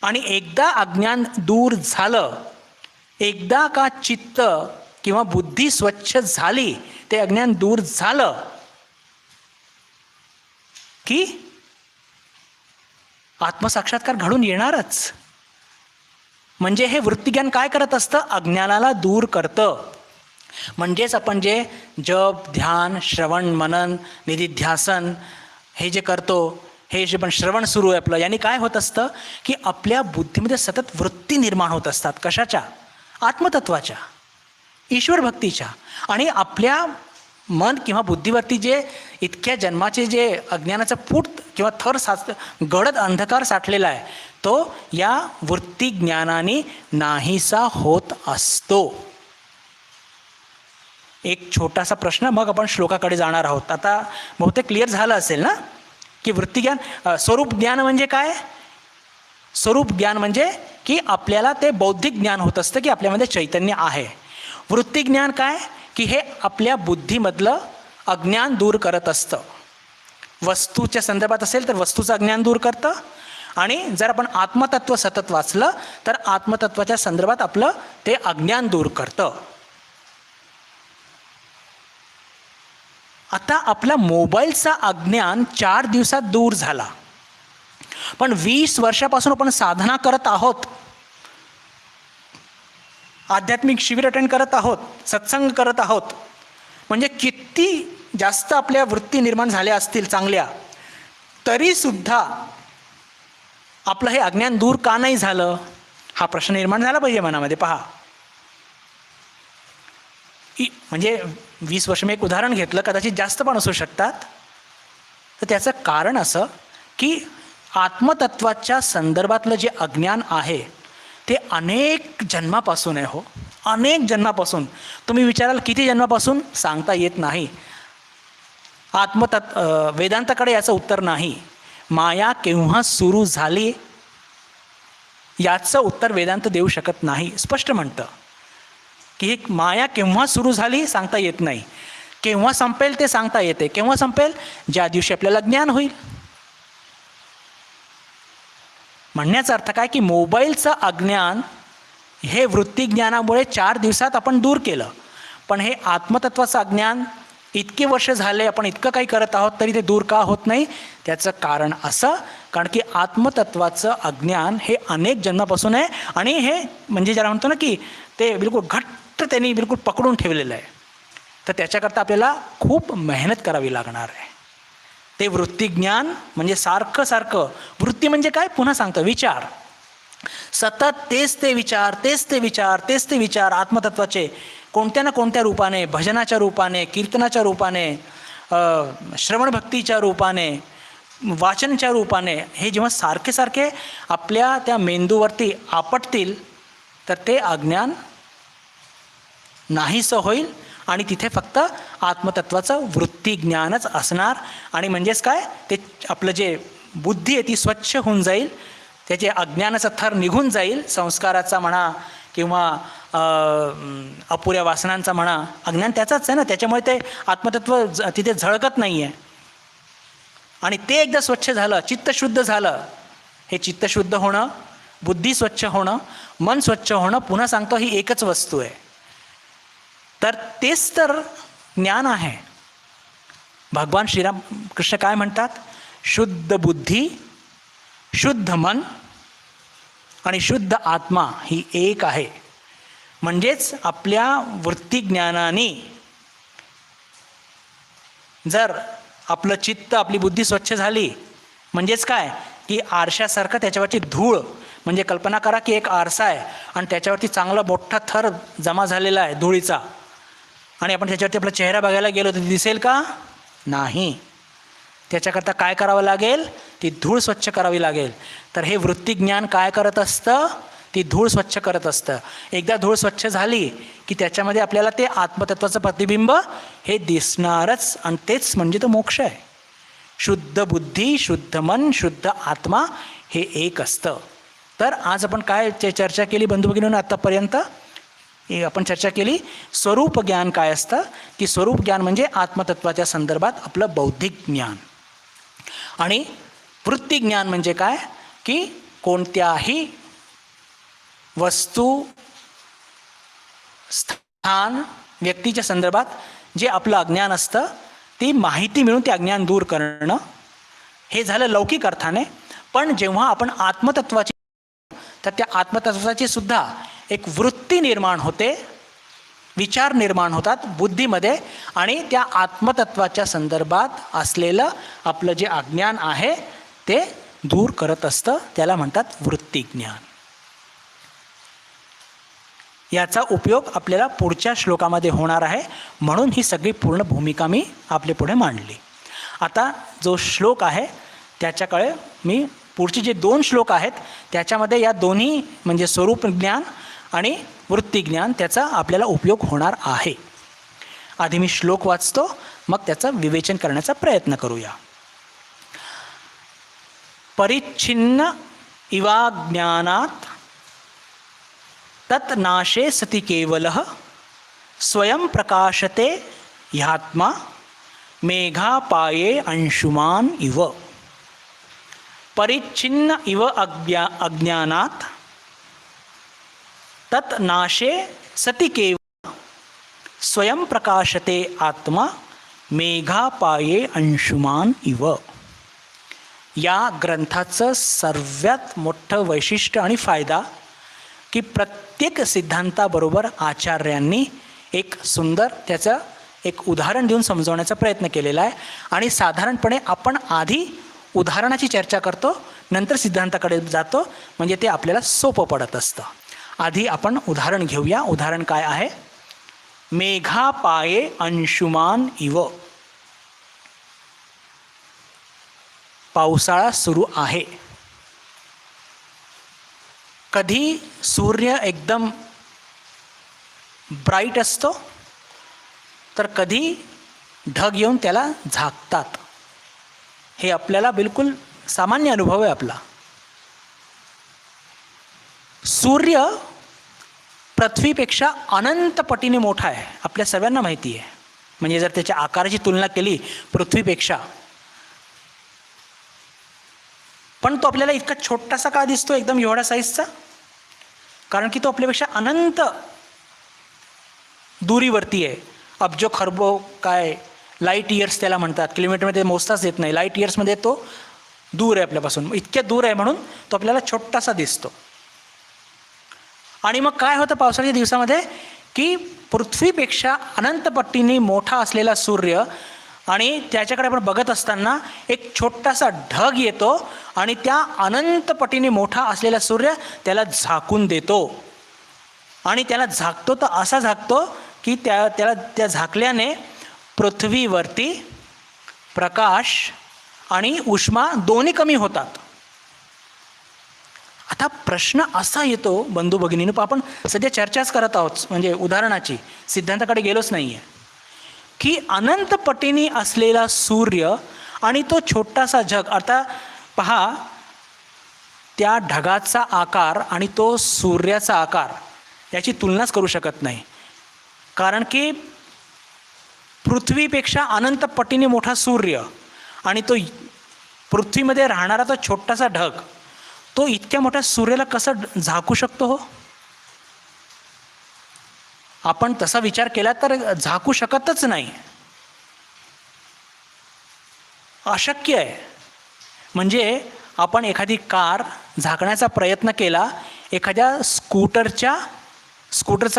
आणि एकदा अज्ञान दूर झालं, एकदा का चित्त किंवा बुद्धी स्वच्छ झाली, ते अज्ञान दूर झालं की आत्मसाक्षात्कार घडून येणारच. म्हणजे हे वृत्तिज्ञान काय करत असतं? अज्ञानाला दूर करतं. म्हणजेच आपण जे जप, ध्यान, श्रवण, मनन, निधिध्यासन हे जे करतो, हे जे पण श्रवण सुरू आहे आपलं, याने काय होत असतं की आपल्या बुद्धीमध्ये सतत वृत्ती निर्माण होत असतात. कशाच्या? आत्मतत्वाच्या, ईश्वर भक्तीच्या. आणि आपल्या मन किंवा बुद्धीवरती जे इतक्या जन्माचे जे अज्ञानाचं फूट किंवा थर गडद अंधकार साठलेला आहे, तो या वृत्ती ज्ञानाने नाहीसा होत असतो. एक छोटासा प्रश्न, मग आपण श्लोकाकडे जाणार आहोत. आता बहुतेक क्लिअर झालं असेल ना की वृत्तिज्ञान, स्वरूप ज्ञान म्हणजे काय? स्वरूप ज्ञान म्हणजे की आपल्याला ते बौद्धिक ज्ञान होत असतं की आपल्यामध्ये चैतन्य आहे. वृत्ती ज्ञान काय? की हे आपल्या बुद्धीमधलं अज्ञान दूर करत असतं. वस्तूच्या संदर्भात असेल तर वस्तूचं अज्ञान दूर करतं. आणि जर आपण आत्मतत्व सतत वाचलं तर आत्मतत्वाच्या संदर्भात आपलं ते अज्ञान दूर करतं. आता आपला मोबाईलचा अज्ञान 4 दिवसात दूर झाला, पण 20 वर्षापासून आपण साधना करत आहोत, आध्यात्मिक शिबिर अटेंड करत आहोत, सत्संग करत आहोत. म्हणजे किती जास्त आपल्या वृत्ती निर्माण झाल्या असतील चांगल्या, तरीसुद्धा आपलं हे अज्ञान दूर का नाही झालं? हा प्रश्न निर्माण झाला पाहिजे मनामध्ये. पहा, म्हणजे 20 वर्ष मी एक उदाहरण घेतलं, कदाचित जास्त पण असू शकतात. तर त्याचं कारण असं की आत्मतत्वाच्या संदर्भातलं जे अज्ञान आहे ते अनेक जन्मापासून आहे. हो, अनेक जन्मापासून. तुम्ही विचाराल किती जन्मापासून? सांगता येत नाही. वेदांताकडे याचं उत्तर नाही. माया केव्हा सुरू झाली याचं उत्तर वेदांत देऊ शकत नाही. स्पष्ट म्हणतं की ही माया केव्हा सुरू झाली सांगता येत नाही, केव्हा संपेल ते सांगता येते. केव्हा संपेल? ज्या दिवशी आपल्याला ज्ञान होईल. म्हणण्याचा अर्थ काय की मोबाईलचं अज्ञान हे वृत्तीज्ञानामुळे 4 दिवसात आपण दूर केलं, पण हे आत्मतत्वाचं अज्ञान इतके वर्ष झाले आपण इतकं काही करत आहोत तरी ते दूर का होत नाही? त्याचं कारण असं, कारण की आत्मतत्वाचं अज्ञान हे अनेक जन्मापासून आहे आणि हे म्हणजे ज्याला म्हणतो ना की ते बिलकुल घट्ट त्यांनी बिलकुल पकडून ठेवलेलं आहे. तर त्याच्याकरता आपल्याला खूप मेहनत करावी लागणार आहे. ते वृत्तीज्ञान म्हणजे सारखं सारखं, वृत्ती म्हणजे काय? पुन्हा सांगतो, विचार. सतत तेच ते विचार, तेच ते विचार, तेच ते विचार आत्मतत्वाचे कोणत्या ना कोणत्या रूपाने, भजनाच्या रूपाने, कीर्तनाच्या रूपाने, श्रवणभक्तीच्या रूपाने, वाचनच्या रूपाने, हे जेव्हा सारखे सारखे आपल्या त्या मेंदूवरती आपटतील तर ते अज्ञान नाहीसं होईल आणि तिथे फक्त आत्मतत्वाचं वृत्तीज्ञानच असणार. आणि म्हणजेच काय? ते आपलं जे बुद्धी आहे ती स्वच्छ होऊन जाईल, त्याचे अज्ञानाचा थर निघून जाईल, संस्काराचा म्हणा किंवा अपुऱ्या वासनांचा म्हणा. अज्ञान त्याचाच आहे ना, त्याच्यामुळे ते आत्मतत्व तिथे झळकत नाही आहे. आणि ते एकदा स्वच्छ झालं, चित्त शुद्ध झालं. हे चित्त शुद्ध होणं, बुद्धी स्वच्छ होणं, मन स्वच्छ होणं, पुन्हा सांगतो ही एकच वस्तू आहे. तर तेच तर ज्ञान आहे. भगवान श्रीराम कृष्ण काय म्हणतात? शुद्ध बुद्धी, शुद्ध मन आणि शुद्ध आत्मा ही एक आहे. म्हणजेच आपल्या वृत्तीज्ञानाने जर आपलं चित्त, आपली बुद्धी स्वच्छ झाली, म्हणजेच काय की आरशासारखं त्याच्यावरची धूळ, म्हणजे कल्पना करा की एक आरसा आहे आणि त्याच्यावरती चांगला मोठा थर जमा झालेला आहे धुळीचा, आणि आपण त्याच्यावरती आपला चेहरा बघायला गेलो तर दिसेल का? नाही. त्याच्याकरता काय करावं लागेल? ती धूळ स्वच्छ करावी लागेल. तर हे वृत्तीज्ञान काय करत असतं? ती धूळ स्वच्छ करत असतं. एकदा धूळ स्वच्छ झाली की त्याच्यामध्ये आपल्याला ते आत्मतत्वाचं प्रतिबिंब हे दिसणारच, आणि तेच म्हणजे तो मोक्ष आहे. शुद्ध बुद्धी, शुद्ध मन, शुद्ध आत्मा हे एक असतं. तर आज आपण काय चर्चा केली बंधू भगिनींनो? आत्तापर्यंत आपण चर्चा केली स्वरूप ज्ञान काय असतं, की स्वरूप ज्ञान म्हणजे आत्मतत्वाच्या संदर्भात आपलं बौद्धिक ज्ञान. आणि वृत्ती ज्ञान म्हणजे काय? की कोणत्याही वस्तू, स्थान, व्यक्तीच्या संदर्भात जे आपलं अज्ञान असतं ती माहिती मिळून ते अज्ञान दूर करणं, हे झालं लौकिक अर्थाने. पण जेव्हा आपण आत्मतत्वाची, तर त्या आत्मतत्वाची सुद्धा एक वृत्ती निर्माण होते, विचार निर्माण होतात बुद्धीमध्ये, आणि त्या आत्मतत्वाच्या संदर्भात असलेलं आपलं जे अज्ञान आहे ते दूर करत असतं. त्याला म्हणतात वृत्तीज्ञान. याचा उपयोग आपल्याला पुढच्या श्लोकामध्ये होणार आहे, म्हणून ही सगळी पूर्ण भूमिका मी आपल्या पुढे मांडली. आता जो श्लोक आहे त्याच्याकडे मी पुढचे जे 2 श्लोक आहेत त्याच्यामध्ये या दोन्ही म्हणजे स्वरूप ज्ञान आणि वृत्तीज्ञान त्याचा आपल्याला उपयोग होणार आहे. आधी मी श्लोक वाचतो, मग त्याचं विवेचन करण्याचा प्रयत्न करूया. परिच्छिन्न इवाज्ञानात् तत् नाशे सति केवलः स्वयं प्रकाशते ह्यात्मा मेघापाये अंशुमान इव. परिच्छिन्न इव अज्ञानात् तत् नाशे सति केवलः स्वयं प्रकाशते आत्मा मेघापाये अंशुमान इव. या ग्रंथाचं सर्वात मोठं वैशिष्ट्य आणि फायदा की प्रत्येक सिद्धांताबरोबर आचार्यांनी एक सुंदर त्याचं एक उदाहरण देऊन समजवण्याचा प्रयत्न केलेला आहे. आणि साधारणपणे आपण आधी उदाहरणाची चर्चा करतो, नंतर सिद्धांताकडे जातो, म्हणजे ते आपल्याला सोपं पडत असतं. आधी आपण उदाहरण घेऊया. उदाहरण काय आहे? मेघापाये अंशुमान इव. पावसाळा सुरू आहे. कधी सूर्य एकदम ब्राईट असतो, तर कधी ढग येऊन त्याला झाकतात. हे आपल्याला बिलकुल सामान्य अनुभव आहे आपला. सूर्य पृथ्वीपेक्षा अनंत पटीने मोठा आहे, आपल्या सर्वांना माहिती आहे. म्हणजे जर त्याच्या आकाराची तुलना केली पृथ्वीपेक्षा, पण तो आपल्याला इतका छोटासा का दिसतो, एकदम एवढा साईजचा? कारण की तो आपल्यापेक्षा अनंत दुरीवरती आहे. अब्जो खरबो काय लाईट इयर्स त्याला म्हणतात, किलोमीटरमध्ये मोजताच येत नाही, लाईट इयर्समध्ये तो दूर आहे आपल्यापासून, इतक्या दूर आहे म्हणून तो आपल्याला छोटासा दिसतो. आणि मग काय होतं पावसाळ्याच्या दिवसामध्ये की पृथ्वीपेक्षा अनंत पट्टीने मोठा असलेला सूर्य आणि त्याच्याकडे आपण बघत असताना एक छोटासा ढग येतो आणि त्या अनंत पटीने मोठा असलेला सूर्य त्याला झाकून देतो. आणि त्याला झाकतो तर असा झाकतो की त्या झाकल्याने पृथ्वीवरती प्रकाश आणि उष्मा दोन्ही कमी होतात. आता प्रश्न असा येतो बंधू भगिनींनो, आपण सध्या चर्चाच करत आहोत, म्हणजे उदाहरणाची, सिद्धांताकडे गेलोच नाही आहे, की अनंत पटीने असलेला सूर्य आणि तो छोटासा ढग. आता पहा, त्या ढगाचा आकार आणि तो सूर्याचा आकार याची तुलनाच करू शकत नाही. कारण की पृथ्वीपेक्षा अनंत पटीने मोठा सूर्य आणि तो पृथ्वीमध्ये राहणारा तो छोटासा ढग, तो इतक्या मोठ्या सूर्याला कसं झाकू शकतो हो? आपण तसा विचार केला तर झाकू शकतच नाही, अशक्य आहे. म्हणजे आपण एखादी कार झाकण्याचा प्रयत्न केला, एखाद्या स्कूटरचा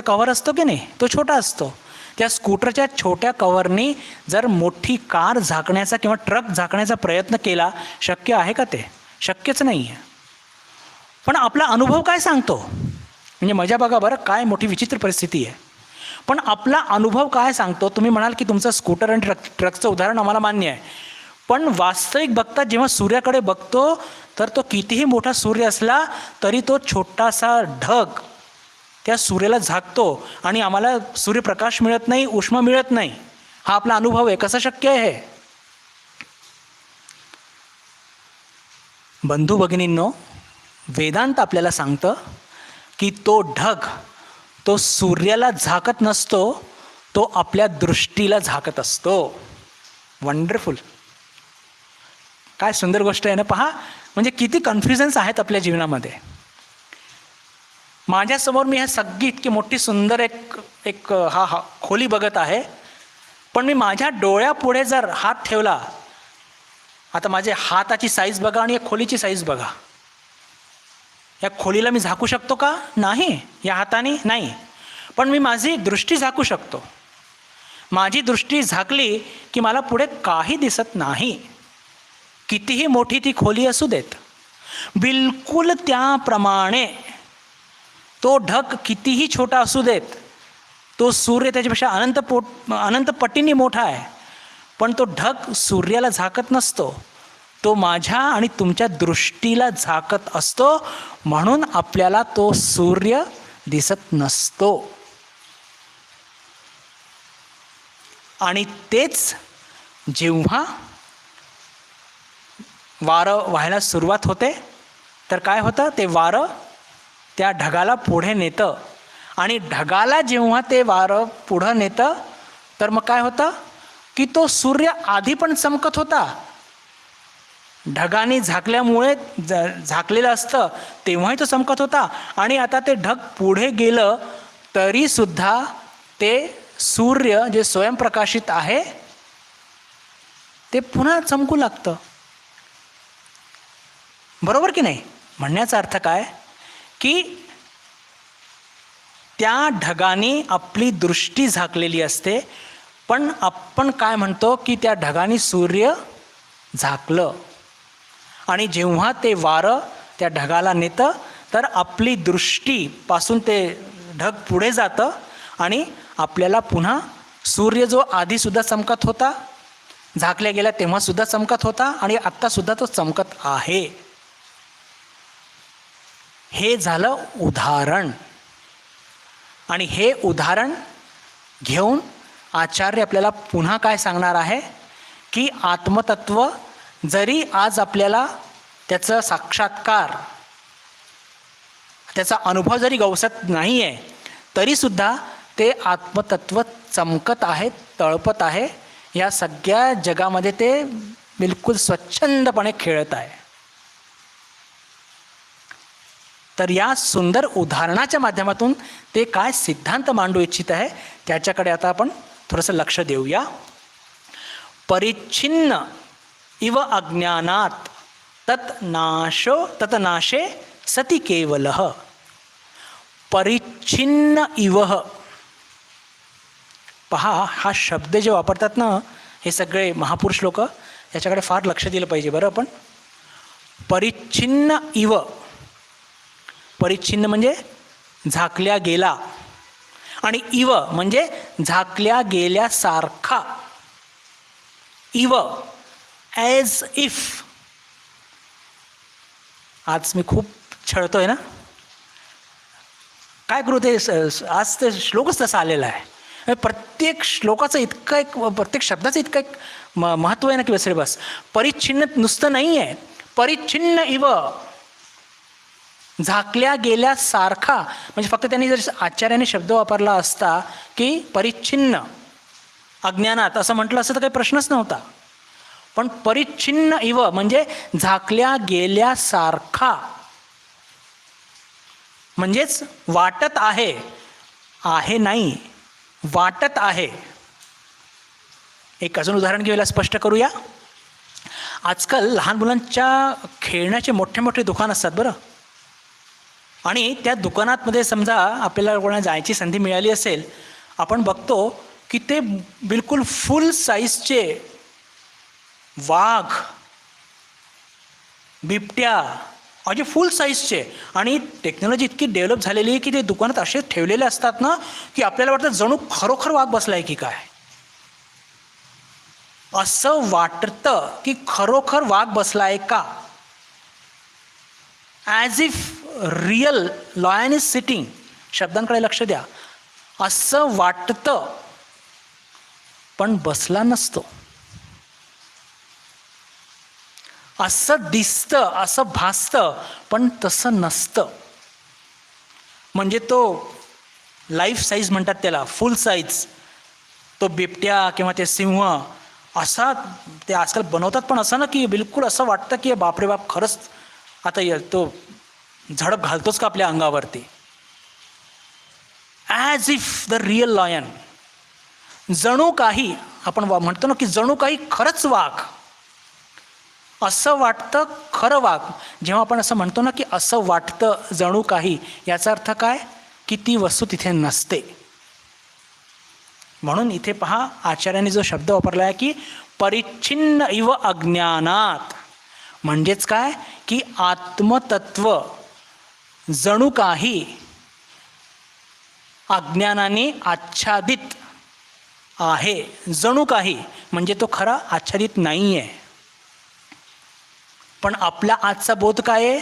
कव्हर असतो की नाही, तो छोटा असतो, त्या स्कूटरच्या छोट्या कव्हरनी जर मोठी कार झाकण्याचा किंवा ट्रक झाकण्याचा प्रयत्न केला, शक्य आहे का ते? शक्यच नाही आहे. पण आपला अनुभव काय सांगतो? म्हणजे मजा बघा बरं, काय मोठी विचित्र परिस्थिती आहे. पण आपला अनुभव काय सांगतो? तुम्ही म्हणाल की तुमचं स्कूटर आणि ट्रकचं उदाहरण आम्हाला मान्य आहे, पण वास्तविक बघता जेव्हा सूर्याकडे बघतो तर तो कितीही मोठा सूर्य असला तरी तो छोटासा ढग त्या सूर्याला झाकतो आणि आम्हाला सूर्यप्रकाश मिळत नाही, उष्मा मिळत नाही. हा आपला अनुभव आहे. कसं शक्य आहे हे? बंधू भगिनींनो, वेदांत आपल्याला सांगतं की तो ढग तो सूर्याला झाकत नसतो, तो आपल्या दृष्टीला झाकत असतो. वंडरफुल, काय सुंदर गोष्ट आहे ना. पहा, म्हणजे किती कन्फ्युजन्स आहेत आपल्या जीवनामध्ये. माझ्यासमोर मी ह्या सगळी इतकी मोठी सुंदर एक खोली बघत आहे, पण मी माझ्या डोळ्यापुढे जर हात ठेवला, आता माझ्या हाताची साईज बघा आणि या खोलीची साईज बघा. या खोलीला मी झाकू शकतो का? नाही, या हाताने नाही. पण मी माझी दृष्टी झाकू शकतो. माझी दृष्टी झाकली की मला पुढे काही दिसत नाही, कितीही मोठी ती खोली असू देत. बिलकुल त्याप्रमाणे तो ढग कितीही छोटा असू देत, तो सूर्य त्याच्यापेक्षा अनंत पटीने मोठा आहे, पण तो ढग सूर्याला झाकत नसतो, तो माझ्या आणि तुमच्या दृष्टीला झाकत असतो. म्हणून आपल्याला तो सूर्य दिसत नसतो. आणि तेच जेव्हा वारं व्हायला सुरुवात होते तर काय होतं? ते वारं त्या ढगाला पुढे नेतं. आणि ढगाला जेव्हा ते वारं पुढं नेतं तर मग काय होतं की तो सूर्य आधी पण चमकत होता, ढगाने झाकल्यामुळे झाकलेलं असतं तेव्हाही तो चमकत होता. आणि आता ते ढग पुढे गेलं तरीसुद्धा ते सूर्य जे स्वयंप्रकाशित आहे ते पुन्हा चमकू लागतं. बरोबर की नाही? म्हणण्याचा अर्थ काय की त्या ढगाने आपली दृष्टी झाकलेली असते, पण आपण काय म्हणतो की त्या ढगाने सूर्य झाकलं. आणि जेव्हा ते वारं त्या ढगाला नेतं तर आपली दृष्टीपासून ते ढग पुढे जातं आणि आपल्याला पुन्हा सूर्य जो आधीसुद्धा चमकत होता, झाकल्या गेला तेव्हासुद्धा चमकत होता आणि आत्तासुद्धा तो चमकत आहे. हे झालं उदाहरण. आणि हे उदाहरण घेऊन आचार्य आपल्याला पुन्हा काय सांगणार आहे की आत्मतत्व जरी आज आपल्याला त्याचं साक्षात्कार त्याचा अनुभव जरी गवसत नाही आहे तरीसुद्धा ते आत्मतत्व चमकत आहे, तळपत आहे. या सगळ्या जगामध्ये ते बिलकुल स्वच्छंदपणे खेळत आहे. तर या सुंदर उदाहरणाच्या माध्यमातून ते काय सिद्धांत मांडू इच्छित आहे त्याच्याकडे आता आपण थोडंसं लक्ष देऊया. परिच्छिन्न इव अज्ञानात ततनाशे सती केवलः. परिच्छिन्न इव, पहा हा शब्द जे वापरतात ना हे सगळे महापुरुष लोक, याच्याकडे फार लक्ष दिलं पाहिजे बरं आपण. परिच्छिन्न इव, परिच्छिन्न म्हणजे झाकल्या गेला, आणि इव म्हणजे झाकल्या गेल्यासारखा. इव ॲज इफ. आज मी खूप छळतोय ना, काय करू, ते आज ते श्लोकच तसा आलेला आहे. प्रत्येक श्लोकाचं इतकं एक, प्रत्येक शब्दाचं इतकं एक महत्त्व आहे ना की बस रे बस. परिच्छिन्न नुसतं नाही आहे, परिच्छिन्न इव, झाकल्या गेल्यासारखा. म्हणजे फक्त त्यांनी जर आचार्याने शब्द वापरला असता की परिच्छिन्न अज्ञानात असं म्हटलं असतं तर काही प्रश्नच नव्हता. पण परिच्छिन्न इव म्हणजे झाकल्या गेल्यासारखा, म्हणजेच वाटत आहे, आहे नाही, वाटत आहे. एक अजून उदाहरण घेऊया, स्पष्ट करूया. आजकाल लहान मुलांच्या खेळण्याचे मोठे मोठे दुकान असतात बरं, आणि त्या दुकानातमध्ये समजा आपल्याला कोणाला जायची संधी मिळाली असेल, आपण बघतो की ते बिलकुल फुल साईजचे वाघ, बिबट्या असे फुल साईजचे, आणि टेक्नॉलॉजी इतकी डेव्हलप झालेली आहे की ते दुकानात असे ठेवलेले असतात ना की आपल्याला वाटतं जणू खरोखर वाघ बसलाय की काय. असं वाटतं की खरोखर वाघ बसलाय का. As if real lion is sitting. शब्दांकडे लक्ष द्या. असं वाटतं पण बसला नसतो. असं दिसतं, असं भासतं पण तसं नसतं. म्हणजे तो लाईफ साईज म्हणतात त्याला, फुल साईज तो बिबट्या किंवा ते सिंह असा ते आजकाल बनवतात, पण असं ना की बिलकुल असं वाटतं की बापरे बाप खरंच आता तो झडप घालतोच का आपल्या अंगावरती. As if the real lion, जणू काही आपण म्हणतो ना की जणू काही खरंच वाघ, असं वाटतं खरं वाघ. जेव्हा आपण असं म्हणतो ना की असं वाटतं जणू काही, याचा अर्थ काय की ती वस्तू तिथे नसते. म्हणून इथे पहा आचार्याने जो शब्द वापरला आहे की परिच्छिन्न इव अज्ञानात, म्हणजेच काय की आत्मतत्व जणू काही अज्ञानाने आच्छादित आहे. जणू काही म्हणजे तो खरा आच्छादित नाही आहे. पण आपला आजचा बोध काय आहे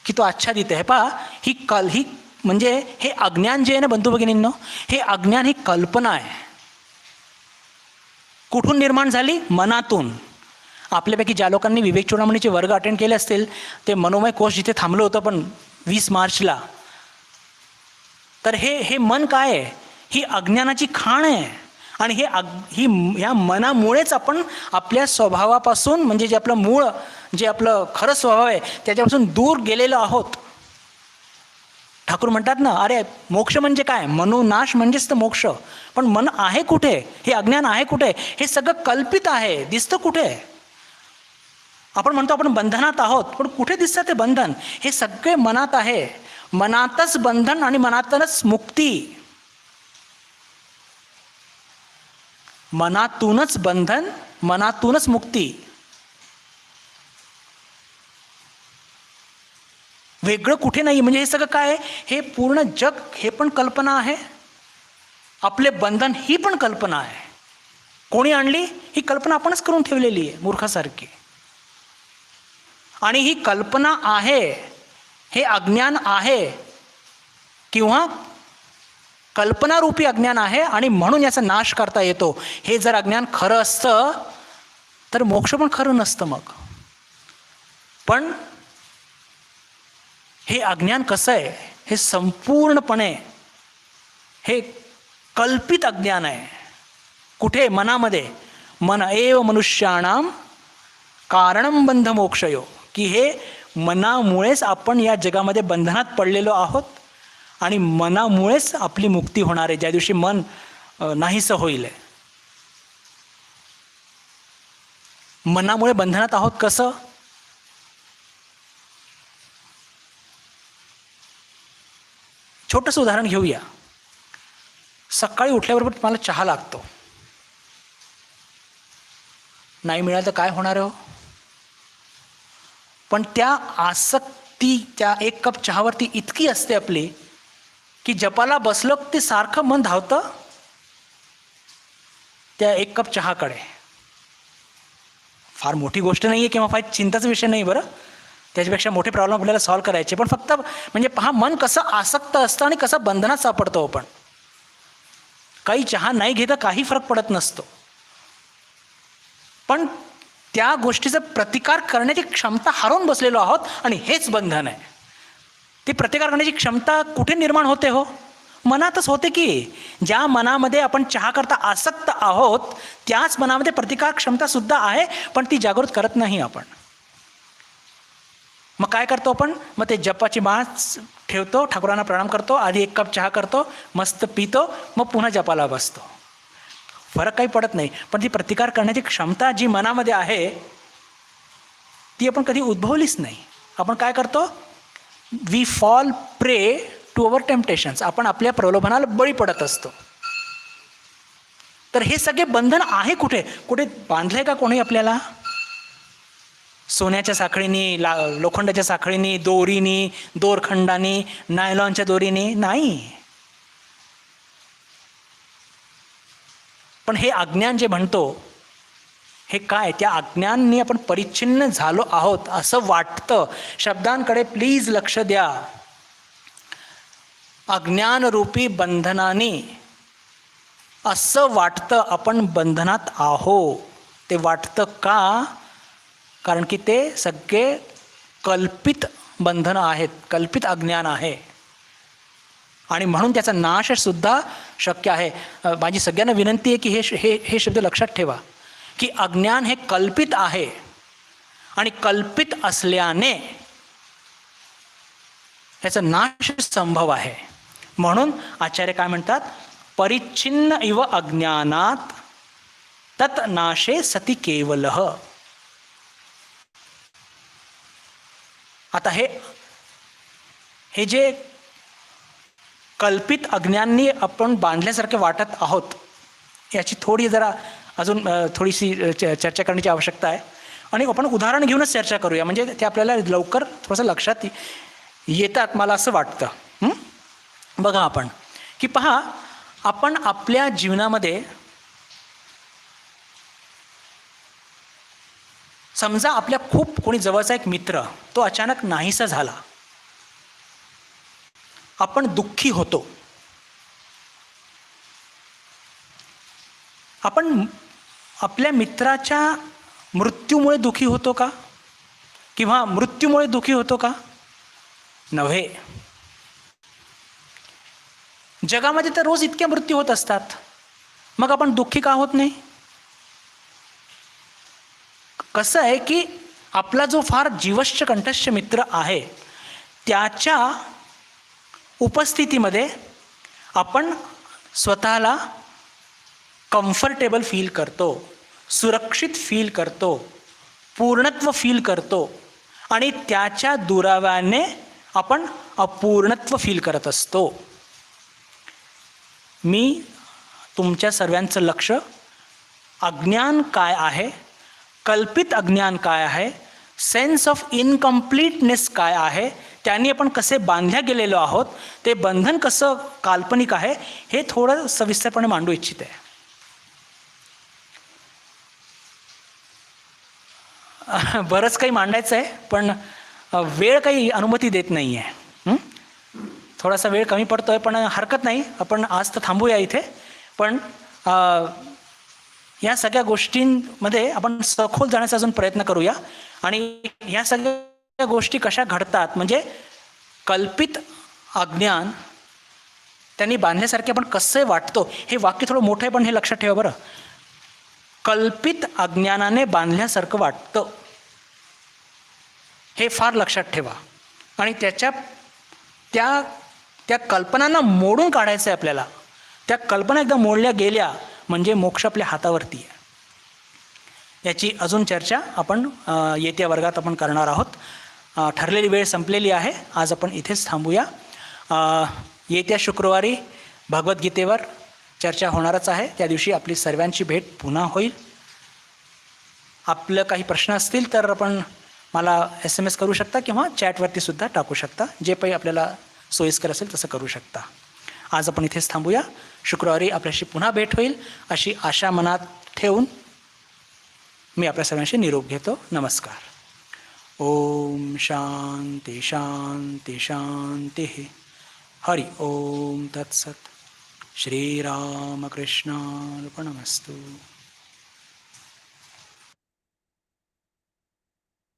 की तो आच्छादित आहे. पहा ही म्हणजे हे अज्ञान जे आहे ना बंधू भगिनींनो, हे अज्ञान ही कल्पना आहे. कुठून निर्माण झाली? मनातून. आपल्यापैकी ज्या लोकांनी विवेक चूडामणीचे वर्ग अटेंड केले असतील ते मनोमय कोश जिथे थांबलं होतं पण 20 मार्चला, तर हे मन काय आहे? ही अज्ञानाची खाण आहे. आणि ह्या मनामुळेच आपण आपल्या स्वभावापासून, म्हणजे जे आपलं मूळ, जे आपलं खरं स्वभाव आहे त्याच्यापासून दूर गेलेलो आहोत. ठाकूर म्हणतात ना, अरे मोक्ष म्हणजे काय? मनोनाश म्हणजेच तर मोक्ष. पण मन आहे कुठे? हे अज्ञान आहे कुठे? हे सगळं कल्पित आहे. दिसतं कुठे? आपण म्हणतो आपण बंधनात आहोत, पण कुठे दिसतं ते बंधन? हे सगळे मनात आहे. मनातच बंधन आणि मनातच मुक्ती. मनातूनच बंधन, मनातूनच मुक्ती. वेगळं कुठे नाही. म्हणजे हे सगळं काय आहे? हे पूर्ण जग हे पण कल्पना आहे. आपले बंधन ही पण कल्पना आहे. कोणी आणली? ही कल्पना आपणच करून ठेवलेली आहे मूर्खासारखी. आणि ही कल्पना आहे, हे अज्ञान आहे किंवा कल्पनारूपी अज्ञान आहे, आणि म्हणून याचा नाश करता येतो. हे जर अज्ञान खरं असतं तर मोक्ष पण खरं नसतं मग. पण हे अज्ञान कसं आहे? हे संपूर्णपणे हे कल्पित अज्ञान आहे. कुठे? मनामध्ये. मन एव मनुष्याणाम कारणम बंध मोक्षयो, की हे मनामुळेच आपण या जगामध्ये बंधनात पडलेलो आहोत आणि मनामुळेच आपली मुक्ती होणार आहे ज्या दिवशी मन नाहीसं होईल. मनामुळे बंधनात आहोत कसं? छोटंसं उदाहरण घेऊया. सकाळी उठल्याबरोबर तुम्हाला चहा लागतो, नाही मिळालं तर काय होणार आहे हो? पण त्या आसक्ती त्या एक कप चहावरती इतकी असते आपली की जपाला बसलो ते सारखं मन धावतं त्या एक कप चहाकडे. फार मोठी गोष्ट नाही आहे किंवा फार चिंताचा विषय नाही बरं, त्याच्यापेक्षा मोठे प्रॉब्लेम आपल्याला सॉल्व्ह करायचे. पण फक्त म्हणजे पहा मन कसं आसक्त असतं आणि कसं बंधनात सापडतो आपण. काही चहा नाही घेता काही फरक पडत नसतो, पण त्या गोष्टीचा प्रतिकार करण्याची क्षमता हरवून बसलेलो आहोत आणि हेच बंधन आहे. ती प्रतिकार करण्याची क्षमता कुठे निर्माण होते हो? मनातच होते की. ज्या मनामध्ये आपण चहा करता आसक्त आहोत त्याच मनामध्ये प्रतिकार क्षमता सुद्धा आहे, पण ती जागृत करत नाही आपण. मग काय करतो आपण? मग ते जपाची माळ ठेवतो, ठाकूरांना प्रणाम करतो, आधी एक कप चहा करतो, मस्त पितो, मग पुन्हा जपाला बसतो. फरक काही पडत नाही, पण ती प्रतिकार करण्याची क्षमता जी मनामध्ये आहे ती आपण कधी उद्भवलीच नाही. आपण काय करतो? We fall prey to our temptations. आपण आपल्या प्रलोभनाला बळी पडत असतो. तर हे सगळे बंधन आहे कुठे? कुठे बांधले का कोणी आपल्याला? सोन्याच्या साखळीनी, लोखंडाच्या साखळीनी, दोरीनी, दोरखंडानी, नायलॉनच्या दोरीनी नाही. पण हे अज्ञान जे म्हणतो हे काय? त्या अज्ञानाने आपण परिच्छिन्न झालो आहोत असं वाटतं. शब्दांकडे प्लीज लक्ष द्या. अज्ञानरूपी बंधनाने असं वाटतं आपण बंधनात आहो. ते वाटतं का? कारण की ते सगळे कल्पित बंधनं आहेत, कल्पित अज्ञान आहे आणि म्हणून त्याचा नाश सुद्धा शक्य आहे. माझी सगळ्यांना विनंती आहे की हे शब्द लक्षात ठेवा की अज्ञान हे कल्पित आहे आणि कल्पित असल्याने याचा नाश संभव आहे. म्हणून आचार्य काय म्हणतात? परिच्छिन्न इव अज्ञानात तत् नाशे सती केवलः. आता हे जे कल्पित अज्ञानाने आपण बांधल्यासारखे वाटत आहोत याची जरा अजून थोडीशी चर्चा करण्याची आवश्यकता आहे आणि आपण उदाहरण घेऊनच चर्चा करूया, म्हणजे ते आपल्याला लवकर थोडंसं लक्षात येतात मला असं वाटतं. बघा आपण की पहा, आपण आपल्या जीवनामध्ये समजा आपल्या खूप कोणी जवळचा एक मित्र तो अचानक नाहीसा झाला, आपण दुःखी होतो. आपण आपल्या मित्राच्या मृत्यूमुळे दुःखी होतो का? किंवा मृत्यूमुळे दुःखी होतो का? नव्हे. जगामध्ये तर रोज इतके मृत्यू होत असतात, मग आपण दुःखी का होत नाही? कसं आहे की आपला जो फार जीवश्च कंठस्थ मित्र आहे त्याच्या उपस्थितीमध्ये आपण स्वतःला कम्फर्टेबल फील करतो, सुरक्षित फील करतो, पूर्णत्व फील करतो आणि त्याच्या दुराव्याने आपण अपूर्णत्व फील करत असतो. मी तुमच्या सर्वांचं लक्ष अज्ञान काय आहे, कल्पित अज्ञान काय आहे, सेन्स ऑफ इनकम्प्लीटनेस काय आहे, त्यांनी आपण कसे बांधल्या गेलेलो आहोत, ते बंधन कसं काल्पनिक आहे, हे थोडं सविस्तरपणे मांडू इच्छित आहे. बरंच काही मांडायचं आहे पण वेळ काही अनुमती देत नाही आहे. थोडासा वेळ कमी पडतो आहे पण हरकत नाही, आपण आज तर थांबूया इथे. पण या सगळ्या गोष्टींमध्ये आपण सखोल जाण्याचा अजून प्रयत्न करूया आणि ह्या सगळ्या गोष्टी कशा घडतात, म्हणजे कल्पित अज्ञान त्यांनी बांधल्यासारखे आपण कसं वाटतो, हे वाक्य थोडं मोठं आहे पण हे लक्षात ठेवा बरं. कल्पित अज्ञानाने बांधल्यासारखं वाटतं, हे फार लक्षात ठेवा. आणि त्या कल्पनांना मोडून काढायचं आहे आपल्याला. त्या कल्पना एकदा मोडल्या गेल्या म्हणजे मोक्ष आपल्या हातावरती आहे. याची अजून चर्चा आपण येत्या वर्गात आपण करणार आहोत. ठरलेली वेळ संपलेली आहे. आज आपण इथेच थांबूया. येत्या शुक्रवारी भगवद्गीतेवर चर्चा होणारच आहे. त्या दिवशी आपली सर्वांची भेट पुन्हा होईल. आपलं काही प्रश्न असतील तर आपण मला SMS करू शकता किंवा चॅटवरती सुद्धा टाकू शकता. जे काही आपल्याला सोयीस्कर असेल तसं करू शकता. आज आपण इथेच थांबूया. शुक्रवारी आपल्याशी पुन्हा भेट होईल अशी आशा मनात ठेवून मी आपल्या सर्वांशी निरोप घेतो. नमस्कार. ओम शांती शांती शांती. हरि ओम तत्सत. श्रीरामकृष्णार्पणमस्तु.